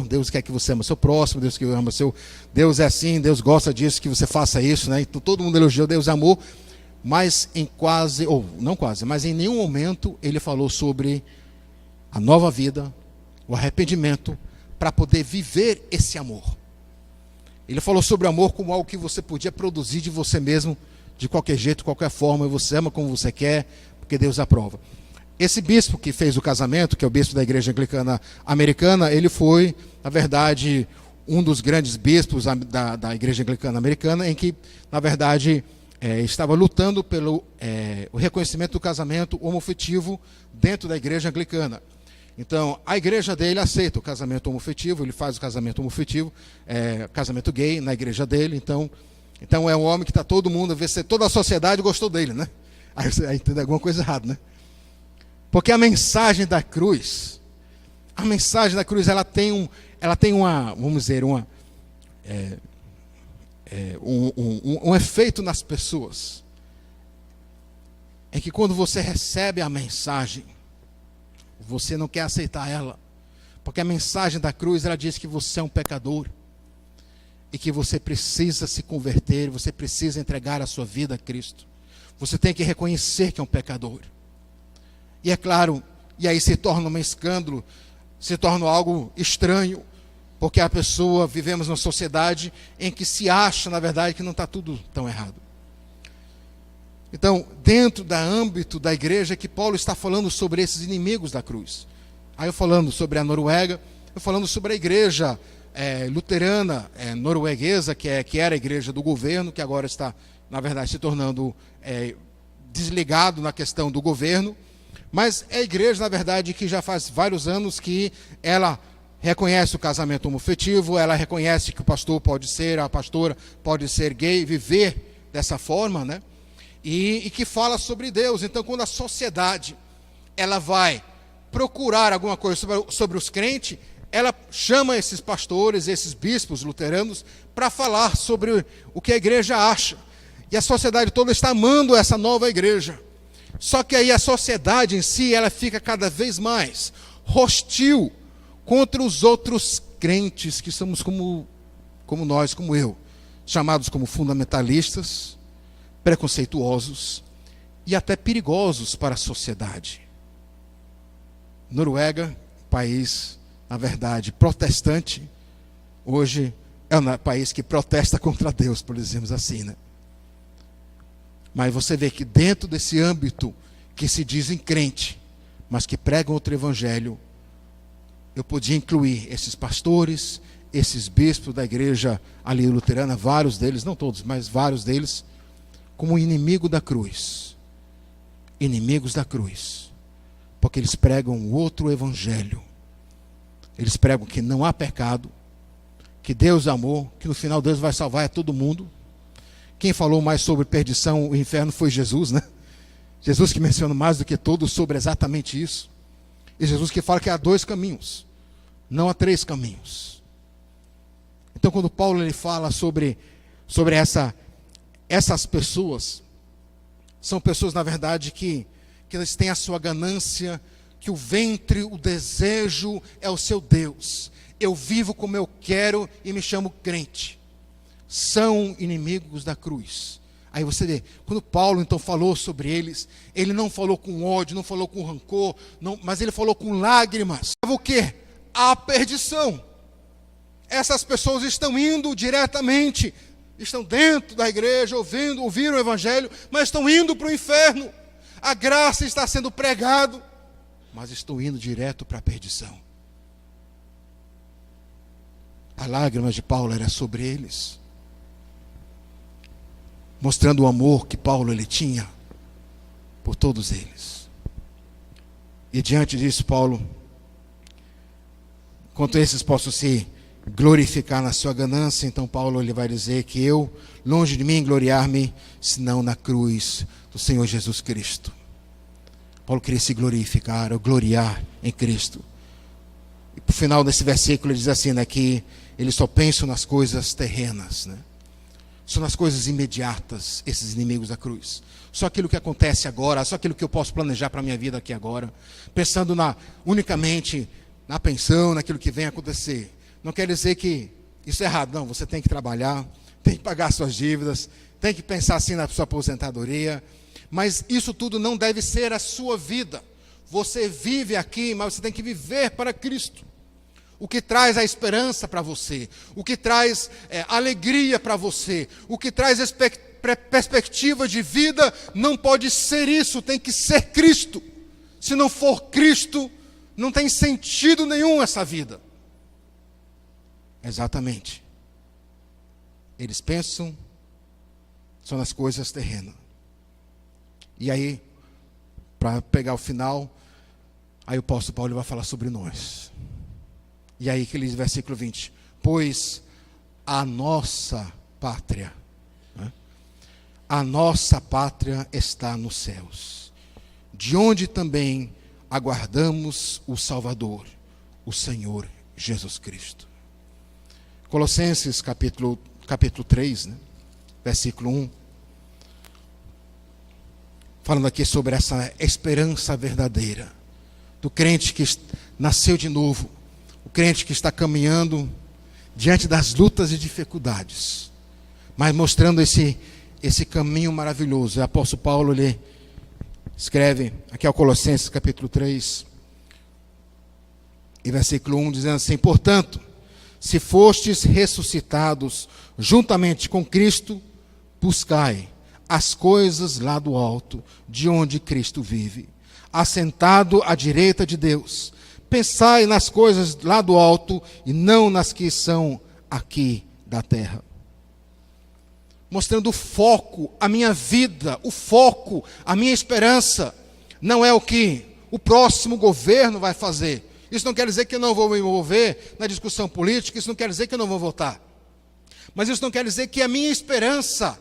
Deus quer que você ama seu próximo, Deus que ama seu, Deus é assim, Deus gosta disso, que você faça isso, né? Então todo mundo elogiou Deus amor, mas mas em nenhum momento ele falou sobre a nova vida, o arrependimento, para poder viver esse amor. Ele falou sobre o amor como algo que você podia produzir de você mesmo, de qualquer jeito, de qualquer forma, e você ama como você quer, porque Deus aprova. Esse bispo que fez o casamento, que é o bispo da Igreja Anglicana Americana, ele foi, na verdade, um dos grandes bispos da Igreja Anglicana Americana, em que, na verdade, estava lutando pelo o reconhecimento do casamento homoafetivo dentro da Igreja Anglicana. Então, a igreja dele aceita o casamento homoafetivo, ele faz o casamento homoafetivo, casamento gay na igreja dele. Então é um homem que está todo mundo, toda a sociedade gostou dele, né? Aí tem alguma coisa errada, né? Porque a mensagem da cruz, ela tem uma, vamos dizer, um efeito nas pessoas. É que quando você recebe a mensagem, você não quer aceitar ela. Porque a mensagem da cruz, ela diz que você é um pecador. E que você precisa se converter, você precisa entregar a sua vida a Cristo. Você tem que reconhecer que é um pecador. E é claro, e aí se torna um escândalo, se torna algo estranho, porque a pessoa, vivemos numa sociedade em que se acha, na verdade, que não está tudo tão errado. Então, dentro do âmbito da igreja, que Paulo está falando sobre esses inimigos da cruz. Aí eu falando sobre a Noruega, eu falando sobre a igreja luterana norueguesa, que era a igreja do governo, que agora está, na verdade, se tornando desligado na questão do governo. Mas é a igreja, na verdade, que já faz vários anos que ela reconhece o casamento homoafetivo, ela reconhece que o pastor pode ser, a pastora pode ser gay, viver dessa forma, né? E que fala sobre Deus. Então, quando a sociedade ela vai procurar alguma coisa sobre os crentes, ela chama esses pastores, esses bispos luteranos, para falar sobre o que a igreja acha. E a sociedade toda está amando essa nova igreja. Só que aí a sociedade em si, ela fica cada vez mais hostil contra os outros crentes, que somos como nós, como eu, chamados como fundamentalistas, preconceituosos e até perigosos para a sociedade. Noruega, país, na verdade, protestante, hoje é um país que protesta contra Deus, por dizermos assim, né? Mas você vê que dentro desse âmbito que se dizem crente, mas que pregam outro evangelho, eu podia incluir esses pastores, esses bispos da igreja ali luterana, vários deles, não todos, mas vários deles, como inimigo da cruz. Inimigos da cruz. Porque eles pregam outro evangelho. Eles pregam que não há pecado, que Deus é amor, que no final Deus vai salvar todo mundo. Quem falou mais sobre perdição, o inferno, foi Jesus, né? Jesus que menciona mais do que todos sobre exatamente isso. E Jesus que fala que há 2 caminhos, não há 3 caminhos. Então quando Paulo ele fala sobre essas pessoas, são pessoas na verdade que eles têm a sua ganância, que o ventre, o desejo é o seu Deus. Eu vivo como eu quero e me chamo crente. São inimigos da cruz. Aí você vê, quando Paulo então falou sobre eles, ele não falou com ódio, não falou com rancor, não, mas ele falou com lágrimas. O quê? A perdição. Essas pessoas estão indo diretamente, estão dentro da igreja, ouviram o evangelho, mas estão indo para o inferno. A graça está sendo pregado, mas estão indo direto para a perdição. A lágrima de Paulo era sobre eles, mostrando o amor que Paulo ele tinha por todos eles. E diante disso, Paulo, enquanto esses possam se glorificar na sua ganância, então Paulo ele vai dizer que eu, longe de mim gloriar-me, senão na cruz do Senhor Jesus Cristo. Paulo queria se glorificar, ou gloriar em Cristo. E por final desse versículo ele diz assim, né, que eles só pensam nas coisas terrenas, né? São nas coisas imediatas, esses inimigos da cruz. Só aquilo que acontece agora, só aquilo que eu posso planejar para a minha vida aqui agora, pensando unicamente na pensão, naquilo que vem acontecer. Não quer dizer que isso é errado, não. Você tem que trabalhar, tem que pagar suas dívidas, tem que pensar assim na sua aposentadoria, mas isso tudo não deve ser a sua vida. Você vive aqui, mas você tem que viver para Cristo. O que traz a esperança para você, o que traz alegria para você, o que traz perspectiva de vida, não pode ser isso, tem que ser Cristo. Se não for Cristo, não tem sentido nenhum essa vida. Exatamente. Eles pensam só nas coisas terrenas. E aí, para pegar o final, aí o apóstolo Paulo vai falar sobre nós. E aí que ele diz, versículo 20, pois a nossa pátria, né? A nossa pátria está nos céus, de onde também aguardamos o Salvador, o Senhor Jesus Cristo. Colossenses capítulo 3, né? Versículo 1, falando aqui sobre essa esperança verdadeira, do crente que nasceu de novo, o crente que está caminhando diante das lutas e dificuldades, mas mostrando esse caminho maravilhoso. O apóstolo Paulo ele escreve aqui ao Colossenses capítulo 3 e versículo 1, dizendo assim, portanto, se fostes ressuscitados juntamente com Cristo, buscai as coisas lá do alto, de onde Cristo vive, assentado à direita de Deus. Pensai nas coisas lá do alto e não nas que são aqui da terra. Mostrando o foco, a minha vida, o foco, a minha esperança, não é o que o próximo governo vai fazer. Isso não quer dizer que eu não vou me envolver na discussão política, isso não quer dizer que eu não vou votar. Mas isso não quer dizer que a minha esperança,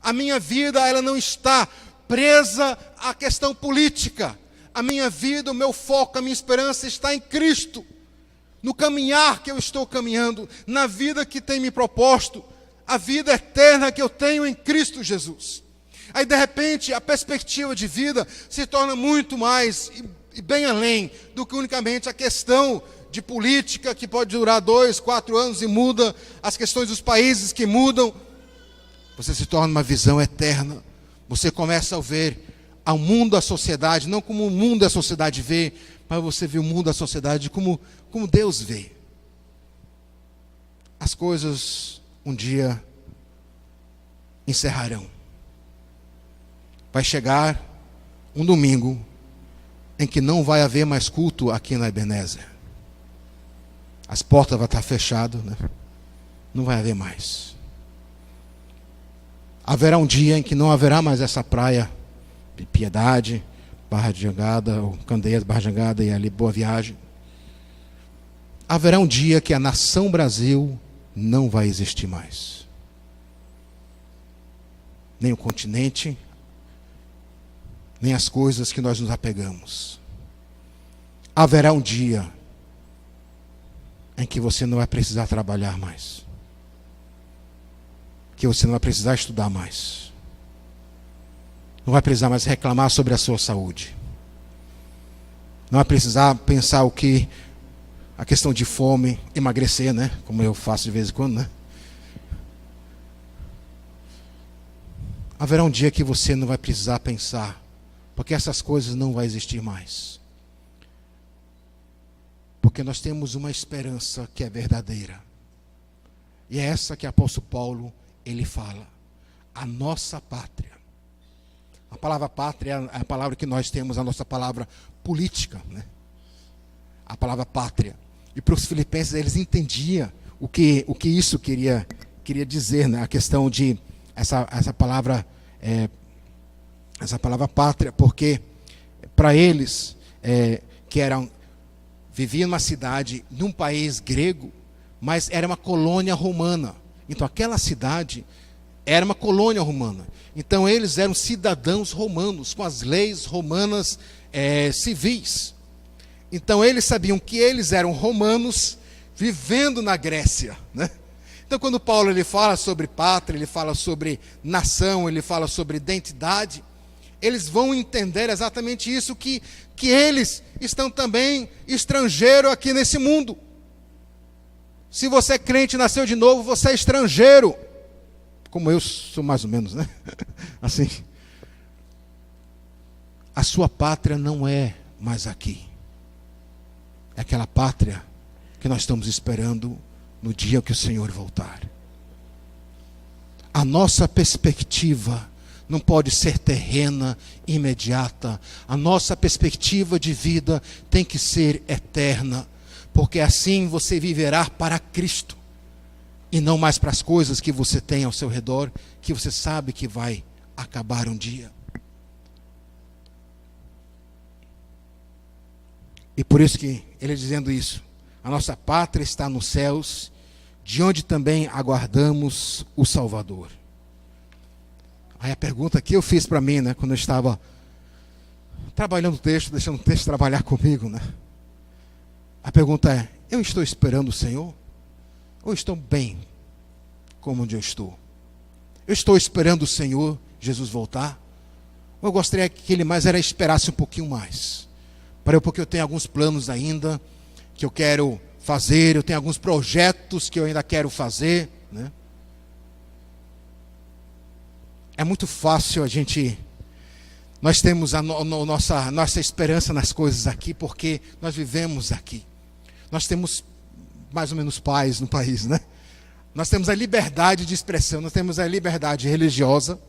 a minha vida, ela não está presa à questão política. A minha vida, o meu foco, a minha esperança está em Cristo. No caminhar que eu estou caminhando, na vida que tem me proposto, a vida eterna que eu tenho em Cristo Jesus. Aí de repente a perspectiva de vida se torna muito mais e bem além do que unicamente a questão de política que pode durar 2, 4 anos e muda, as questões dos países que mudam. Você se torna uma visão eterna. Você começa a ver ao mundo, à sociedade, não como o mundo e a sociedade vê, mas você vê o mundo e a sociedade como Deus vê. As coisas um dia encerrarão. Vai chegar um domingo em que não vai haver mais culto aqui na Ebenezer. As portas vão estar fechadas, né? Não vai haver mais. Haverá um dia em que não haverá mais essa praia de Piedade, Barra de Jangada, ou Candeias, Barra de Jangada e ali Boa Viagem. Haverá um dia que a nação Brasil não vai existir mais. Nem o continente, nem as coisas que nós nos apegamos. Haverá um dia em que você não vai precisar trabalhar mais. Que você não vai precisar estudar mais. Não vai precisar mais reclamar sobre a sua saúde. Não vai precisar pensar a questão de fome, emagrecer, né? Como eu faço de vez em quando, né? Haverá um dia que você não vai precisar pensar, porque essas coisas não vão existir mais. Porque nós temos uma esperança que é verdadeira. E é essa que o apóstolo Paulo, ele fala. A nossa pátria. A palavra pátria é a palavra que nós temos, a nossa palavra política, né? A palavra pátria. E para os filipenses, eles entendiam o que isso queria dizer, né? A questão de essa palavra pátria, porque para eles que viviam numa cidade, num país grego, mas era uma colônia romana. Então aquela cidade era uma colônia romana. Então eles eram cidadãos romanos, com as leis romanas civis. Então eles sabiam que eles eram romanos vivendo na Grécia, né? Então quando Paulo ele fala sobre pátria, ele fala sobre nação, ele fala sobre identidade, eles vão entender exatamente isso, que eles estão também estrangeiros aqui nesse mundo. Se você é crente, nasceu de novo, você é estrangeiro. Como eu sou mais ou menos, né? Assim. A sua pátria não é mais aqui. É aquela pátria que nós estamos esperando no dia que o Senhor voltar. A nossa perspectiva não pode ser terrena, imediata. A nossa perspectiva de vida tem que ser eterna, porque assim você viverá para Cristo e não mais para as coisas que você tem ao seu redor, que você sabe que vai acabar um dia. E por isso que ele dizendo isso, a nossa pátria está nos céus, de onde também aguardamos o Salvador. Aí a pergunta que eu fiz para mim, né, quando eu estava trabalhando o texto, deixando o texto trabalhar comigo, né? A pergunta é: eu estou esperando o Senhor? Ou estou bem como onde eu estou? Eu estou esperando o Senhor, Jesus, voltar? Ou eu gostaria que Ele mais esperasse um pouquinho mais? Porque eu tenho alguns planos ainda que eu quero fazer, eu tenho alguns projetos que eu ainda quero fazer, né? É muito fácil nós temos a nossa esperança nas coisas aqui, porque nós vivemos aqui. Nós temos mais ou menos paz no país, né? Nós temos a liberdade de expressão, nós temos a liberdade religiosa.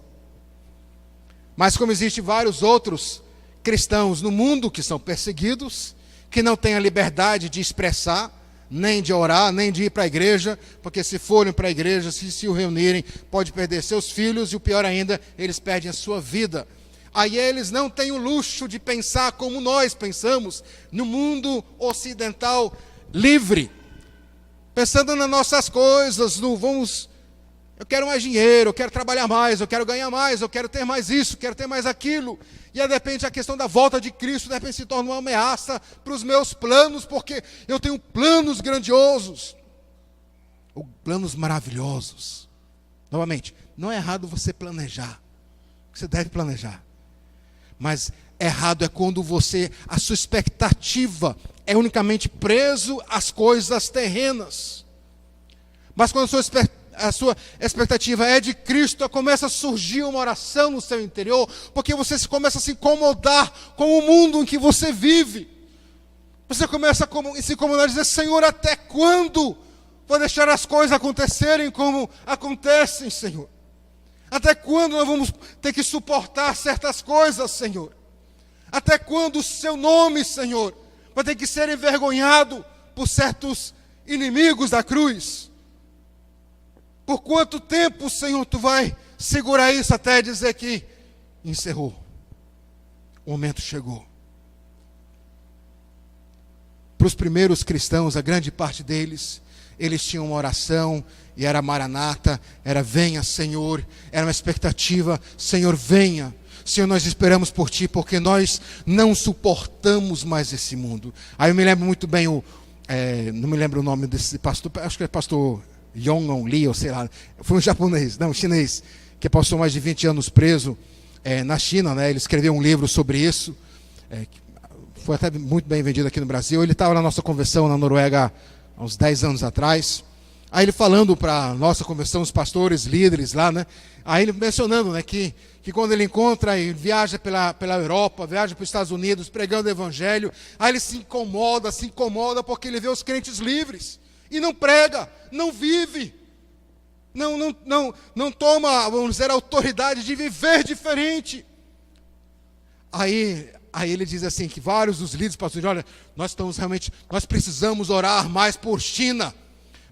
Mas como existem vários outros cristãos no mundo que são perseguidos, que não têm a liberdade de expressar, nem de orar, nem de ir para a igreja, porque se forem para a igreja, se reunirem, pode perder seus filhos, e o pior ainda, eles perdem a sua vida. Aí eles não têm o luxo de pensar como nós pensamos, no mundo ocidental livre, pensando nas nossas coisas, eu quero mais dinheiro, eu quero trabalhar mais, eu quero ganhar mais, eu quero ter mais isso, quero ter mais aquilo. E de repente a questão da volta de Cristo de repente se torna uma ameaça para os meus planos, porque eu tenho planos grandiosos, ou planos maravilhosos. Novamente, não é errado você planejar, você deve planejar. Mas errado é quando a sua expectativa é unicamente preso às coisas terrenas. Mas quando a sua a sua expectativa é de Cristo, começa a surgir uma oração no seu interior, porque você começa a se incomodar com o mundo em que você vive. Você começa a se incomodar e dizer: Senhor, até quando vou deixar as coisas acontecerem como acontecem, Senhor? Até quando nós vamos ter que suportar certas coisas, Senhor? Até quando o seu nome, Senhor, vai ter que ser envergonhado por certos inimigos da cruz? Por quanto tempo, Senhor, tu vai segurar isso até dizer que encerrou? O momento chegou. Para os primeiros cristãos, a grande parte deles, eles tinham uma oração, e era Maranata, era venha, Senhor, era uma expectativa: Senhor, venha. Senhor, nós esperamos por Ti, porque nós não suportamos mais esse mundo. Aí eu me lembro muito bem, não me lembro o nome desse pastor, acho que é pastor Yong Lee, ou sei lá, foi um japonês, não, um chinês, que passou mais de 20 anos preso na China, né? Ele escreveu um livro sobre isso, foi até muito bem vendido aqui no Brasil. Ele estava na nossa convenção na Noruega há uns 10 anos atrás. Aí ele falando para a nossa convenção, os pastores, líderes lá, né? Aí ele mencionando, né, que quando ele encontra e viaja pela Europa, viaja para os Estados Unidos, pregando o Evangelho, aí ele se incomoda porque ele vê os crentes livres. E não prega, não vive, não toma, vamos dizer, a autoridade de viver diferente. Aí ele diz assim, que vários dos líderes, pastores, olha, nós precisamos orar mais por China,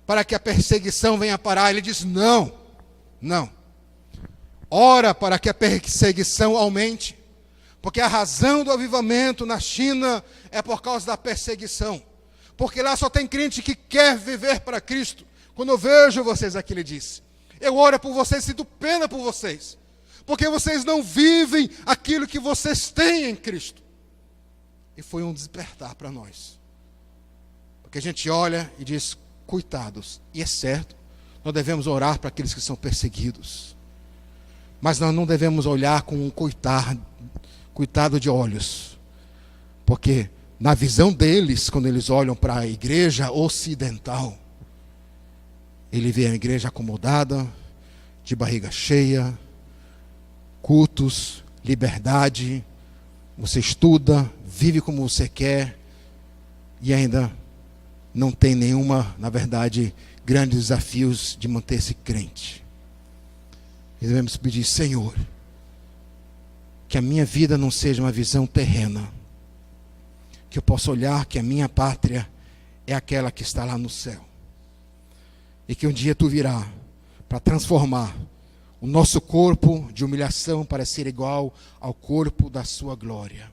para que a perseguição venha parar. Ele diz: não. Ora para que a perseguição aumente, porque a razão do avivamento na China é por causa da perseguição, porque lá só tem crente que quer viver para Cristo. Quando eu vejo vocês aqui, ele disse, eu oro por vocês, sinto pena por vocês, porque vocês não vivem aquilo que vocês têm em Cristo. E foi um despertar para nós, porque a gente olha e diz: coitados, e é certo, nós devemos orar para aqueles que são perseguidos, mas nós não devemos olhar com um coitado de olhos, porque na visão deles, quando eles olham para a igreja ocidental, ele vê a igreja acomodada, de barriga cheia, cultos, liberdade, você estuda, vive como você quer, e ainda não tem nenhuma, na verdade, grandes desafios de manter-se crente. E devemos pedir: Senhor, que a minha vida não seja uma visão terrena, que eu possa olhar que a minha pátria é aquela que está lá no céu, e que um dia Tu virá para transformar o nosso corpo de humilhação para ser igual ao corpo da Sua glória,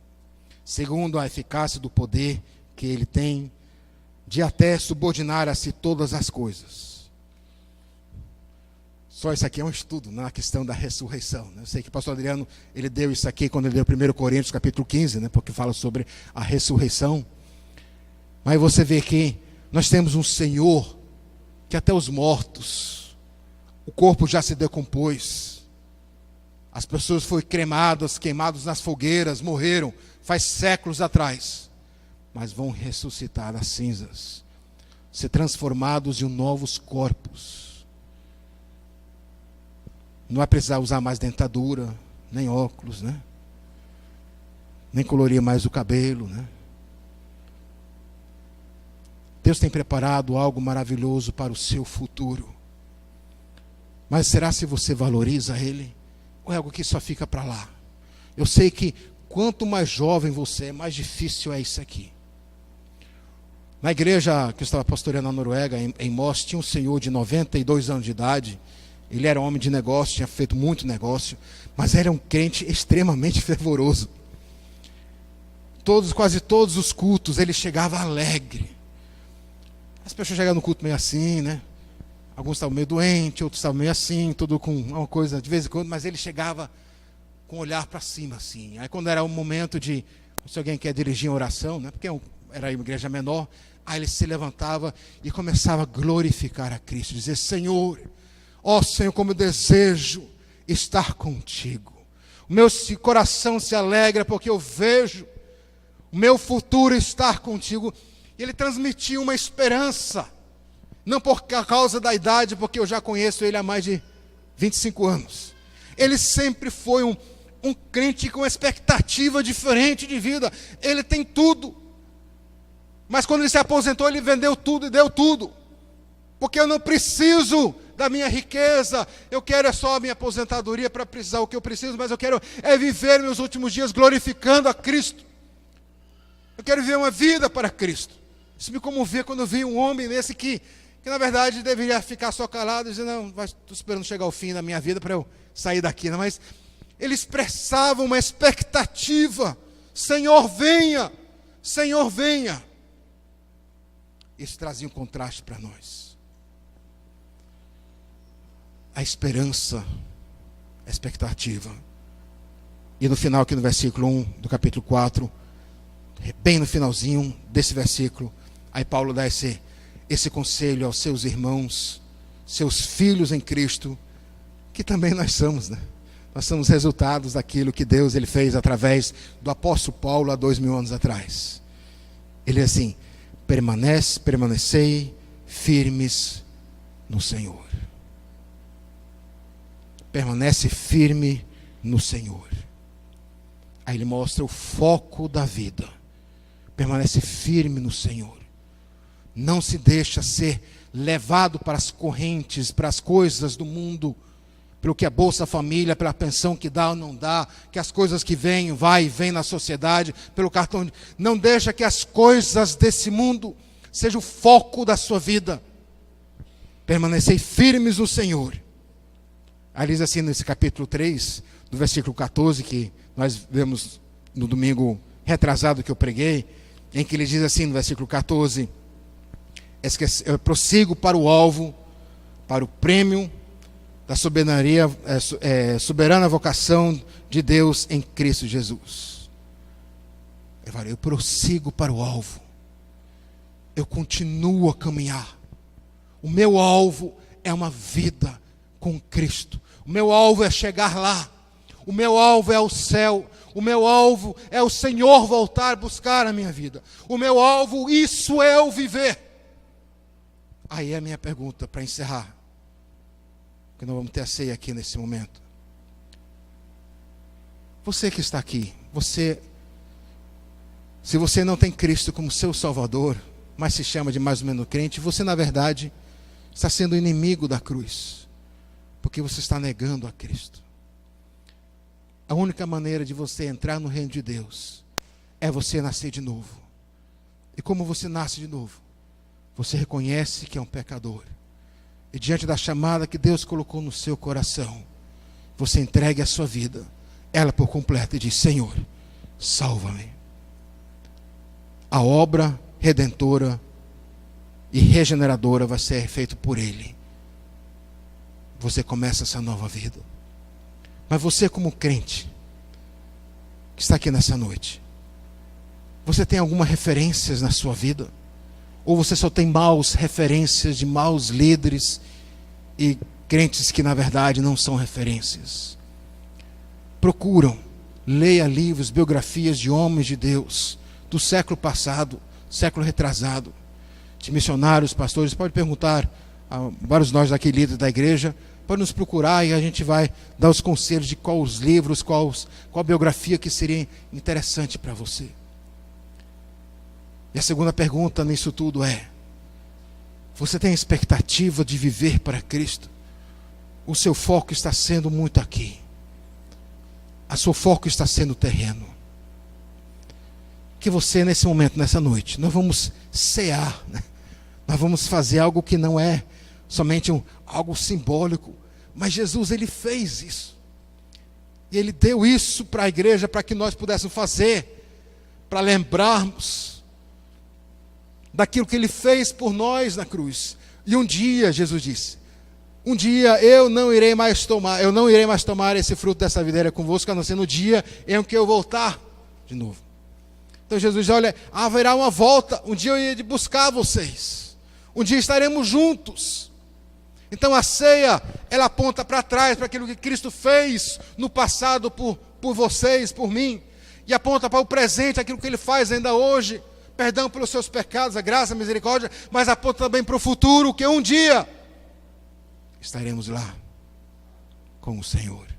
segundo a eficácia do poder que Ele tem de até subordinar a si todas as coisas. Só isso aqui é um estudo na questão da ressurreição, né? Eu sei que o pastor Adriano, ele deu isso aqui quando ele deu 1 Coríntios capítulo 15, né? Porque fala sobre a ressurreição. Mas você vê que nós temos um Senhor que até os mortos, o corpo já se decompôs, as pessoas foram queimadas nas fogueiras, morreram faz séculos atrás, mas vão ressuscitar das cinzas, ser transformados em novos corpos. Não vai precisar usar mais dentadura, nem óculos, né? Nem colorir mais o cabelo, né? Deus tem preparado algo maravilhoso para o seu futuro. Mas será se você valoriza Ele? Ou é algo que só fica para lá? Eu sei que quanto mais jovem você é, mais difícil é isso aqui. Na igreja que eu estava pastoreando na Noruega, em Moss, tinha um senhor de 92 anos de idade. Ele era homem de negócio, tinha feito muito negócio, mas era um crente extremamente fervoroso. Quase todos os cultos, ele chegava alegre. As pessoas chegavam no culto meio assim, né? Alguns estavam meio doentes, outros estavam meio assim, tudo com uma coisa de vez em quando, mas ele chegava com o olhar para cima, assim. Aí quando era o momento de, se alguém quer dirigir uma oração, né? Porque era uma igreja menor, aí ele se levantava e começava a glorificar a Cristo, dizer: Senhor, ó Senhor, como eu desejo estar contigo. O meu coração se alegra porque eu vejo o meu futuro estar contigo. E ele transmitia uma esperança. Não por causa da idade, porque eu já conheço ele há mais de 25 anos. Ele sempre foi um crente com expectativa diferente de vida. Ele tem tudo. Mas quando ele se aposentou, ele vendeu tudo e deu tudo. Porque eu não preciso da minha riqueza. Eu quero só a minha aposentadoria para precisar o que eu preciso, mas eu quero viver meus últimos dias glorificando a Cristo. Eu quero viver uma vida para Cristo. Isso me comovia quando eu vi um homem desse que na verdade deveria ficar só calado e dizer, não, estou esperando chegar ao fim da minha vida para eu sair daqui. Não, mas ele expressava uma expectativa. Senhor, venha. Senhor, venha. Isso trazia um contraste para nós. A esperança, a expectativa. E no final, aqui no versículo 1 do capítulo 4, bem no finalzinho desse versículo, aí Paulo dá esse conselho aos seus irmãos, seus filhos em Cristo, que também nós somos, né? Nós somos resultados daquilo que Deus ele fez através do apóstolo Paulo há 2000 anos atrás. Ele é assim, permanecei firmes no Senhor. Permanece firme no Senhor. Aí ele mostra o foco da vida. Permanece firme no Senhor. Não se deixa ser levado para as correntes, para as coisas do mundo, pelo que a Bolsa Família, pela pensão que dá ou não dá, que as coisas que vêm, vai e vem na sociedade, pelo cartão. Não deixa que as coisas desse mundo sejam o foco da sua vida. Permanecei firmes no Senhor. Aí diz assim nesse capítulo 3, do versículo 14, que nós vemos no domingo retrasado que eu preguei, em que ele diz assim no versículo 14, eu prossigo para o alvo, para o prêmio da soberana vocação de Deus em Cristo Jesus. Eu prossigo para o alvo. Eu continuo a caminhar. O meu alvo é uma vida com Cristo. O meu alvo é chegar lá. O meu alvo é o céu. O meu alvo é o Senhor voltar, buscar a minha vida. O meu alvo, isso é o viver. Aí é a minha pergunta para encerrar. Porque nós vamos ter a ceia aqui nesse momento. Você que está aqui, se você não tem Cristo como seu Salvador, mas se chama de mais ou menos crente, você na verdade está sendo inimigo da cruz. Porque você está negando a Cristo. A única maneira de você entrar no reino de Deus é você nascer de novo. E como você nasce de novo? Você reconhece que é um pecador. E diante da chamada que Deus colocou no seu coração, você entregue a sua vida, ela por completo, e diz, Senhor, salva-me. A obra redentora e regeneradora vai ser feita por Ele. Você começa essa nova vida. Mas você como crente, que está aqui nessa noite, você tem alguma referências na sua vida? Ou você só tem maus referências de maus líderes e crentes que na verdade não são referências? Procuram, leia livros, biografias de homens de Deus, do século passado, século retrasado, de missionários, pastores. Pode perguntar a vários nós daqui, líderes da igreja, pode nos procurar e a gente vai dar os conselhos de quais os livros, qual a biografia que seria interessante para você. E a segunda pergunta nisso tudo é: você tem a expectativa de viver para Cristo? O seu foco está sendo muito aqui. O seu foco está sendo terreno. Que você nesse momento, nessa noite, nós vamos cear, né? Nós vamos fazer algo que não é somente algo simbólico, mas Jesus ele fez isso. E ele deu isso para a igreja para que nós pudéssemos fazer, para lembrarmos daquilo que ele fez por nós na cruz. E um dia, Jesus disse, um dia eu não irei mais tomar esse fruto dessa videira convosco, a não ser no dia em que eu voltar de novo. Então Jesus diz, olha, haverá uma volta, um dia eu irei buscar vocês. Um dia estaremos juntos. Então a ceia, ela aponta para trás, para aquilo que Cristo fez no passado por vocês, por mim. E aponta para o presente, aquilo que Ele faz ainda hoje, perdão pelos seus pecados, a graça, a misericórdia, mas aponta também para o futuro, que um dia estaremos lá com o Senhor.